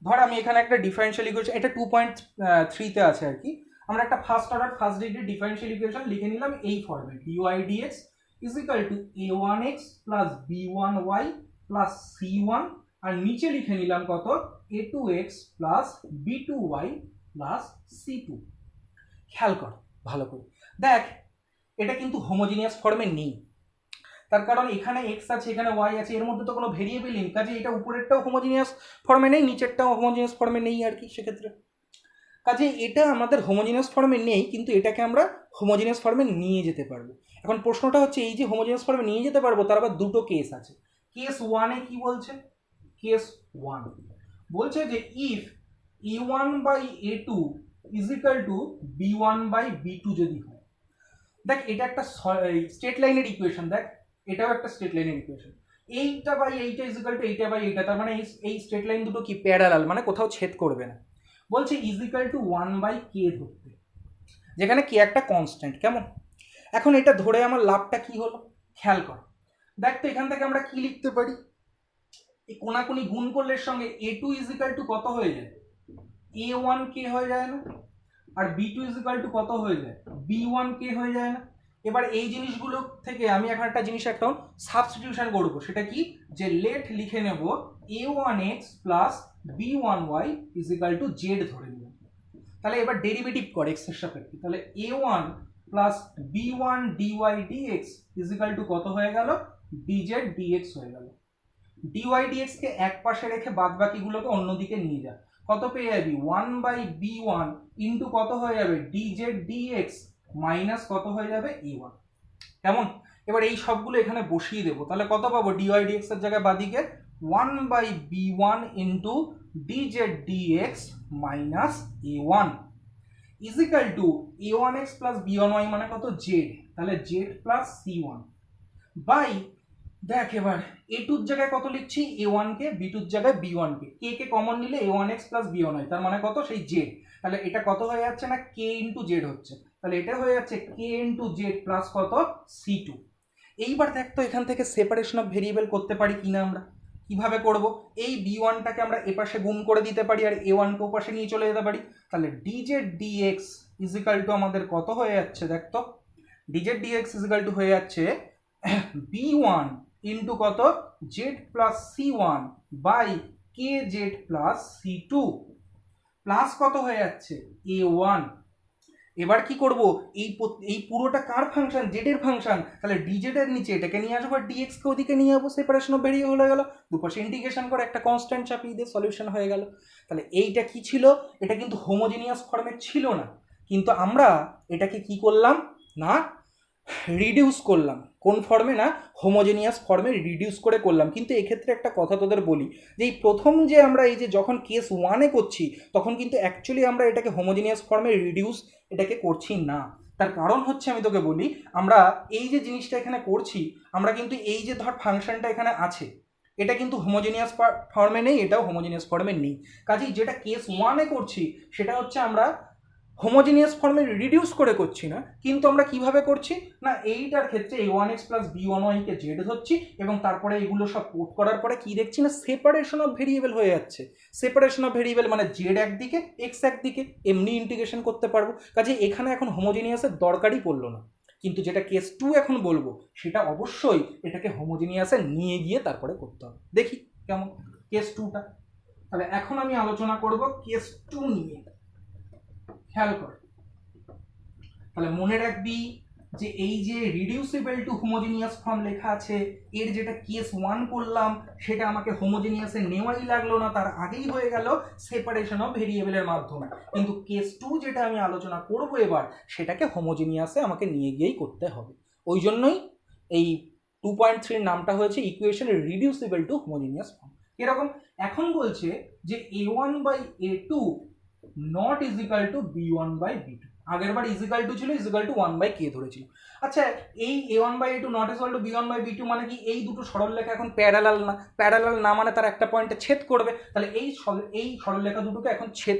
ধর আমি এখানে একটা ডিফারেন্সিয়াল ইকুয়েশন, এটা 2.3-তে আছে আর কি। আমরা একটা first order first degree differential equation লিখে নিলাম এই ফর্মে, dy dx is equal to a1x plus b1y plus c1, আর নিচে লিখে নিলাম কত? a2x plus b2y plus c2। খেয়াল কর ভালো করে, দেখ এটা কিন্তু হোমোজেনিয়াস ফর্মে নেই। তার কারণ এখানে এক্স আছে, এখানে ওয়াই আছে, এর মধ্যে তো কোনো ভেরিয়েবল নেই, কাজে এটা উপরেরটাও হোমোজিনিয়াস ফর্মে নেই, নিচেরটাও হোমোজিনিয়াস ফর্মে নেই আর কি সেক্ষেত্রে। কাজে এটা আমাদের হোমোজিনিয়াস ফর্মে নেই, কিন্তু এটাকে আমরা হোমোজিনিয়াস ফর্মে নিয়ে যেতে পারবো। এখন প্রশ্নটা হচ্ছে এই যে হোমোজিনিয়াস ফর্মে নিয়ে যেতে পারবো, তার আবার দুটো কেস আছে। কেস ওয়ানে কি বলছে? কেস ওয়ান বলছে যে if a1 by a2 is equal to b1 by b2 যদি হয়। দেখ এটা একটা স্ট্রেট লাইনের ইকুয়েশন, দেখ এটাও একটা স্ট্রেট লাইনের ইকুয়েশন। এইটা বাই এইটা ইজ ইকাল টু এইটা বাই এইটা, তার মানে এই স্ট্রেট লাইন দুটো কি প্যারালাল, মানে কোথাও ছেদ করবে না। বলছে ইজ ইকাল টু 1 বাই কে ধরতে, যেখানে কে একটা কনস্ট্যান্ট। কেমন? এখন এটা ধরে আমার লাভটা কি হলো খেয়াল কর। দেখ তো এখান থেকে আমরা কি লিখতে পারি, এই কোনাকুনি গুণ করলে সঙ্গে a2 ইজ ইকাল টু কত হয়ে যায়, a1 কে হয়ে যায় না, আর b2 ইজ ইকাল টু কত হয়ে যায়, b1 কে হয়ে যায় না। এবার এই জিনিসগুলো থেকে আমি এখন একটা জিনিস একটা সাবস্টিটিউশন করব, সেটা কি, যে লেট লিখে নেব a1x plus b1y is equal two z ধরে নেব। তাহলে এবার ডেরিভেটিভ কর x এর সাপেক্ষে, তাহলে a1 plus b1 dy dx is equal to কত হয়ে গেল, dz dx হয়ে গেল। dy dx কে এক পাশে রেখে বাদ বাকিগুলোকে অন্যদিকে নিয়ে যা, কত পেয়ে যাবি, 1 বাই b1 ইন্টু কত হয়ে যাবে, dz dx মাইনাস কত হয়ে যাবে, a1। কেমন? এবার এই সবগুলো এখানে বসিয়ে দেবো, তাহলে কত পাবো, dy dx এর জায়গায় বাদিকে 1 by b1 into dz dx minus a1 is equal to a1x plus b1y মানে কত, z, তাহলে z প্লাস c1 বাই, দেখ এবার a2 জায়গায় কত লিখছি, a1 কে, b2 জায়গায় b1 কে, k কে কমন নিলে a1x প্লাস b1y, তার মানে কত, সেই z। তাহলে এটা কত হয়ে যাচ্ছে না, k ইন্টু z হচ্ছে, তাহলে এটা হয়ে যাচ্ছে k ইন্টু z প্লাস কত, c2। এইবার দেখ তো এখান থেকে সেপারেশন অফ ভেরিয়েবল করতে পারি কিনা আমরা। কিভাবে করব, এই b1টাকে আমরা এপাশে গুণ করে দিতে পারি আর a1 কে ওপাশে নিয়ে চলে যেতে পারি। তাহলে dz dx is equal to আমাদের কত হয়ে যাচ্ছে, দেখ তো dz dx is equal to হয়ে যাচ্ছে b1 ইন্টু কত, z plus c1 by kz plus c2 plus কত হয়ে যাচ্ছে, a1। এবার কি করব, এই পুরোটা কার ফাংশন, জেড এর ফাংশন, তাহলে ডিজেড এর নিচে এটাকে নিয়ে আসবো আর ডিএক্স কে ওদিকে নিয়ে যাবো, সেপারেশন অফ ভেরিয়েবল হয়ে গেল, দুপাশে ইন্টিগ্রেশন করে একটা কনস্ট্যান্ট চাপিয়ে দিয়ে সলিউশন হয়ে গেল। তাহলে এইটা কি ছিল, এটা কিন্তু হোমোজিনিয়াস ফর্মে ছিল না, কিন্তু আমরা এটাকে কি করলাম না, রিডিউস করলাম। কোন ফর্মে না, হোমোজেনিয়াস ফর্মে রিডিউস করে করলাম। কিন্তু এক্ষেত্রে একটা কথা তোদের বলি, যে এই প্রথম যে আমরা এই যে যখন কেস ওয়ানে করছি তখন কিন্তু অ্যাকচুয়ালি আমরা এটাকে হোমোজেনিয়াস ফর্মে রিডিউস এটাকে করছি না। তার কারণ হচ্ছে আমি তোকে বলি, আমরা এই যে জিনিসটা এখানে করছি, আমরা কিন্তু এই যে ধর ফাংশনটা এখানে আছে, এটা কিন্তু হোমোজেনিয়াস ফর্মে নেই, এটাও হোমোজেনিয়াস ফর্মে নেই। কাজেই যেটা কেস ওয়ানে করছি সেটা হচ্ছে আমরা হোমোজিনিয়াস ফর্মে রিডিউস করে করছি না, কিন্তু আমরা কিভাবে করছি না, এইটার ক্ষেত্রে a1x প্লাস b1y কে z ধরছি এবং তারপরে এগুলো সব পুট করার পরে কি দেখছি না, সেপারেশন অফ ভেরিয়েবল হয়ে যাচ্ছে। সেপারেশন অফ ভেরিয়েবল মানে z একদিকে x একদিকে, এমনি ইন্টিগ্রেশন করতে পারবো। কাজে এখানে এখন হোমোজিনিয়াসের দরকারই পড়লো না। কিন্তু যেটা কেস 2 এখন বলবো সেটা অবশ্যই এটাকে হোমোজিনিয়াসে নিয়ে গিয়ে তারপরে করতে হবে। দেখি কেমন কেস 2টা। তাহলে এখন আমি আলোচনা করব কেস 2 নিয়ে, খেয়াল কর। তাহলে মনে রাখবি যে এই যে রিডিউসিবল টু হোমোজিনিয়াস ফর্ম লেখা আছে, এর যেটা কেস 1 করলাম সেটা আমাকে হোমোজিনিয়াসে নেওয়াই লাগলো না, তার আগেই হয়ে গেল সেপারেশন অফ ভেরিয়েবলের মাধ্যমে। কিন্তু কেস 2 যেটা আমি আলোচনা করব এবার, সেটাকে হোমোজিনিয়াসে আমাকে নিয়ে গিয়েই করতে হবে। ওই জন্যই এই 2.3 নামটা হয়েছে equation reducible to homogeneous form. এরকম এখন বলছে যে a1 by a2 not is equal to b1 by b2। আগের বার ইজ ইকাল টু ছিল, ইজ ইকাল টু 1 বাই কে ধরেছিল। আচ্ছা, এই a1 by a2 not is equal to b1 by b2 মানে কি, এই দুটো সরলরেখা এখন প্যারালাল না। প্যারালাল না মানে তার একটা পয়েন্টে ছেদ করবে, তাহলে এই সরলরেখা দুটোকে এখন ছেদ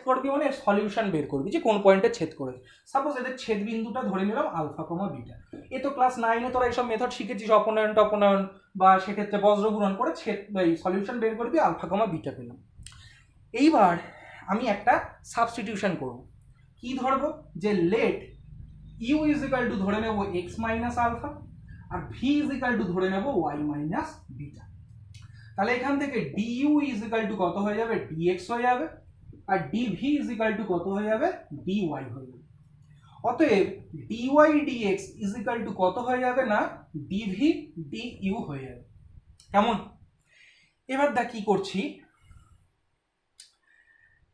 করবি মানে সলিউশন বের করবি যে কোন পয়েন্টে ছেদ করেছে। সাপোজ এদের ছেদ বিন্দুটা ধরে নিলাম আলফা কমা বিটা। এ তো ক্লাস 9-এ তোরা এইসব মেথড শিখেছিস, অপনয়ন বা সেক্ষেত্রে বজ্রগুণন করে সলিউশন বের করবি, আলফা কমা বিটা পেলাম। এইবার আমি একটা সাবস্টিটিউশন করব। কি ধরবো, যে let u is equal to ধরে নেব এক্স মাইনাস আলফা আর ভি ইজ ইকাল টু ধরে নেব ওয়াই মাইনাস বিটা। তাহলে এখান থেকে ডিইউ ইজ ইকাল টু কত হয়ে যাবে, ডিএক্স হয়ে যাবে, আর ডিভি ইজ ইকাল টু কত হয়ে যাবে, ডিওয়াই হয়ে যাবে। অতএব dy dx is equal to কত হয়ে যাবে না, ডিভি ডি ইউ হয়ে যাবে। কেমন? এবার দেখ কি করছি,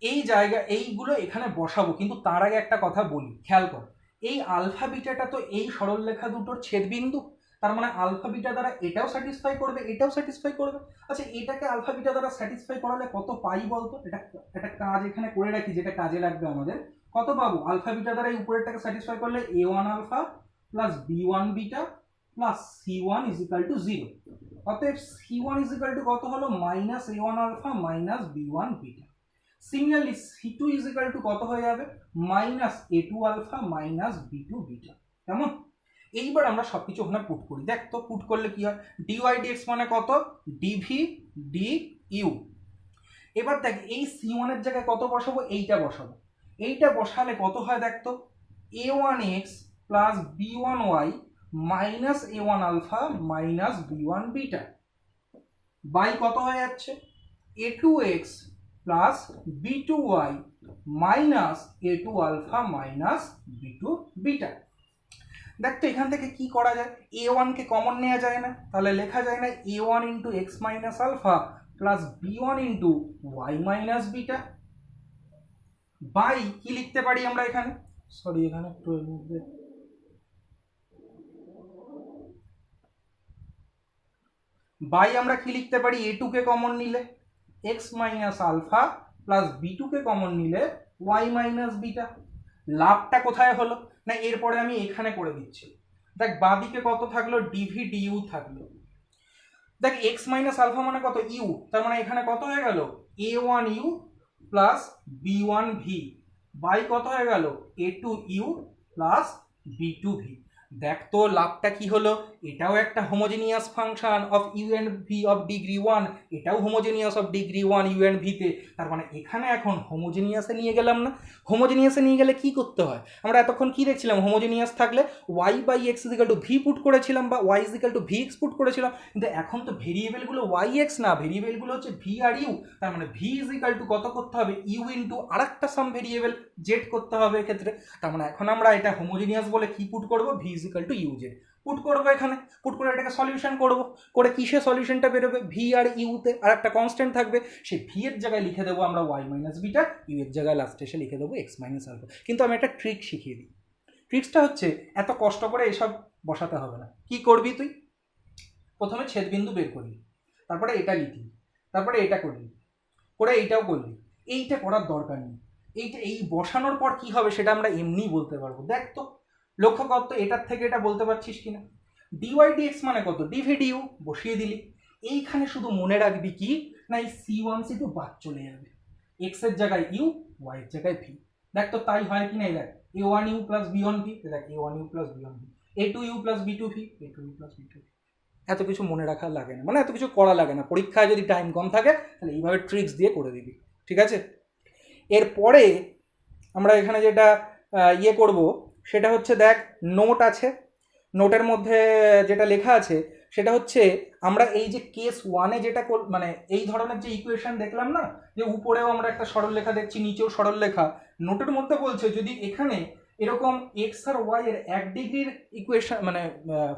এই জায়গা এইগুলো এখানে বসাবো, কিন্তু তার আগে একটা কথা বলি, খেয়াল কর, এই আলফা বিটাটা তো এই সরলরেখা দুটোর ছেদবিন্দু, তার মানে আলফা বিটা দ্বারা এটাও স্যাটিসফাই করবে, এটাও স্যাটিসফাই করবে। আচ্ছা, এটাকে আলফা বিটা দ্বারা স্যাটিসফাই করালে কত পাই বলতো? এটা একটা কাজ এখানে করে রাখি যেটা কাজে লাগবে আমাদের। কত পাবো? আলফা বিটা দ্বারা এই উপরেরটাকে স্যাটিসফাই করলে a1 alpha plus b1 beta plus c1 is equal to 0। অতএব c1 ইজ ইকুয়াল টু কত হলো? Minus a1 alpha minus b1 beta. Similarly c2 is equal to কত হয়ে যাবে? Minus a2 alpha minus b2 beta. কেমন? এইবার আমরা সবকিছু ওখানে পুট করি। দেখ তো পুট করলে কি হয়, dy dx মানে কত? dv du। এবার দেখ এই c1 এর জায়গায় কত বসাবো? এইটা বসাবো। এইটা বসালে কত হয় দেখ তো, a1x plus b1y minus a1 alpha minus b1 beta by কত হয়ে যাচ্ছে? a2x plus b2y minus a2 alpha minus b2 beta. দেখ তো এখান থেকে কি করা যায়, a1 কে কমন নেওয়া যায় না, তাহলে লেখা যায় না a1 into x minus alpha plus b1 into y minus beta by কি লিখতে পারি আমরা এখানে, সরি এখানে একটু এর মধ্যে বাই আমরা কি লিখতে পারি, a2 কে কমন নিলে x minus alpha plus b2 কে কমন নিলে ওয়াই মাইনাস বিটা। লাভটা কোথায় হলো না, এরপরে আমি এখানে করে দিচ্ছি। দেখ বাঁদিকে কত থাকলো? ডিভি ডিইউ থাকলো। দেখ এক্স মাইনাস আলফা মানে কত? ইউ, তার মানে এখানে কত হয়ে গেল? a1 u plus b1 V by কত হয়ে গেল? a2 u plus b2 V. দেখ তো লাভটা কি হলো, এটাও একটা homogeneous function of u and v of degree 1, এটাও homogeneous of degree 1 u and ভিতে। তার মানে এখানে এখন হোমোজেনিয়াসে নিয়ে গেলাম না। হোমোজেনিয়াসে নিয়ে গেলে কি করতে হয়, আমরা এতক্ষণ কি দেখছিলাম, হোমোজেনিয়াস থাকলে y by x is equal to v put করেছিলাম বা y is equal to v x put করেছিলাম, কিন্তু এখন তো ভেরিয়েবলগুলো ওয়াই এক্স না, ভেরিয়েবলগুলো হচ্ছে ভি আর ইউ। তার মানে ভি ইজিক্যাল টু কত করতে হবে? ইউ ইন্টু আর একটা সাম ভেরিয়েবল জেড করতে হবে এক্ষেত্রে। তার মানে এখন আমরা এটা হোমোজেনিয়াস বলে কি পুট করবো? V is equal to u z put করবো এখানে। পুট করে এটাকে সলিউশন করবো, করে কিসে সলিউশনটা বেরোবে? ভি আর ইউতে আর একটা কনস্ট্যান্ট থাকবে, সেই ভি এর জায়গায় লিখে দেবো আমরা ওয়াই মাইনাস বিটা, ইউ এর জায়গায় লাস্টে এসে লিখে দেবো এক্স মাইনাস আলফা। কিন্তু আমি একটা ট্রিক শিখিয়ে দিই, ট্রিক্সটা হচ্ছে এত কষ্ট করে এসব বসাতে হবে না। কি করবি তুই? প্রথমে ছেদবিন্দু বের করবি, তারপরে এটা লিখবি, তারপরে এটা করবি, করে এইটাও করবি। এইটা করার দরকার নেই, এইটা এই বসানোর পর কি হবে সেটা আমরা এমনিই বলতে পারবো। দেখ তো লক্ষ্য কর তো এটার থেকে এটা বলতে পারছিস কিনা। ডিওয়াই ডিএক্স মানে কত? ডিভি ডিউ বসিয়ে দিলি। এইখানে শুধু মনে রাখবি কি না, এই c1 c2 বাদ চলে যাবে, এক্স এর জায়গায় ইউ, ওয়াই এর জায়গায় ভি। দেখ তো তাই হয় কি না, দেখ a1 u plus b1 v, দেখ a1 u plus b1 v, a2 u plus b2 v, a2 u plus b2 v. এত কিছু মনে রাখা লাগে না, মানে এত কিছু করা লাগে না। পরীক্ষায় যদি টাইম কম থাকে তাহলে এইভাবে ট্রিক্স দিয়ে করে দিবি, ঠিক আছে? এরপরে আমরা এখানে যেটা ইয়ে করব সেটা হচ্ছে, দেখ নোট আছে, নোটের মধ্যে যেটা লেখা আছে সেটা হচ্ছে আমরা এই যে কেস 1-এ যেটা মানে এই ধরনের যে ইকুয়েশন দেখলাম না, যে উপরেও আমরা একটা সরলরেখা দেখছি, নিচেও সরলরেখা, নোটের মধ্যে বলছে যদি এখানে এরকম এক্স আর ওয়াই এর 1 ডিগ্রির ইকুয়েশন মানে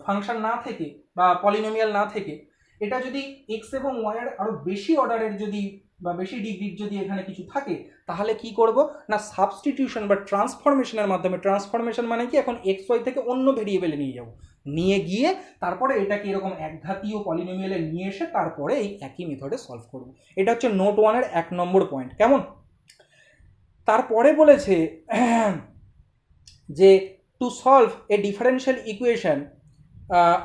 ফাংশন না থেকে বা পলিনোমিয়াল না থেকে, এটা যদি এক্স এবং ওয়াই এর আরো বেশি অর্ডারের যদি বা বেশি ডিগ্রির যদি এখানে কিছু থাকে, তাহলে কি করব না সাবস্টিটিউশন বা ট্রান্সফরমেশনের মাধ্যমে, ট্রান্সফরমেশন মানে কি এখন এক্স ওয়াই থেকে অন্য ভেরিয়েবলে নিয়ে যাব, নিয়ে গিয়ে তারপরে এটাকে এরকম একঘাতীয় পলিনোমিয়ালে নিয়ে এসে তারপরে এই একই মেথডে সলভ করব। এটা হচ্ছে নোট 1-এর 1 নম্বর পয়েন্ট। কেমন? তারপরে বলেছে যে to solve a differential equation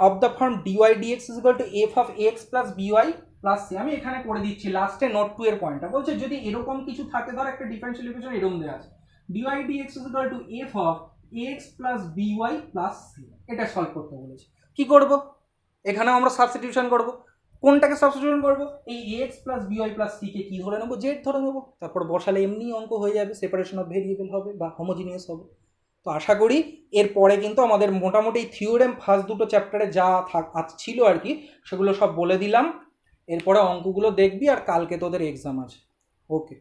of the form dy dx is equal to f of x plus by plus c. আমি এখানে করে দিচ্ছি লাস্টে নোট 2 এর পয়েন্টটা। বলছে যদি এরকম কিছু থাকে, ধর একটা ডিফারেন্সিয়াল ইকুয়েশন এরকম দেওয়া আছে, dy dx is equal to f of x plus by plus c, এটা সলভ করতে বলেছে। কি করব? এখানে আমরা সাবস্টিটিউশন করব। কোনটাকে সাবস্টিটিউশন করব? এই X plus by plus C কে কি ধরে নেব? জেড ধরে নেব। তারপর বসালে এমনি অঙ্ক হয়ে যাবে, সেপারেশন অফ ভেরিয়েবল হবে বা হোমোজিনিয়াস হবে। তো আশা করি এরপরে কিন্তু আমাদের মোটামুটি থিওরেম ফার্স্ট দুটো চ্যাপ্টারে যা ছিল আর কি সেগুলো সব বলে দিলাম। এরপরে অঙ্কগুলো দেখবি, আর কালকে তোদের এক্সাম আছে। ওকে।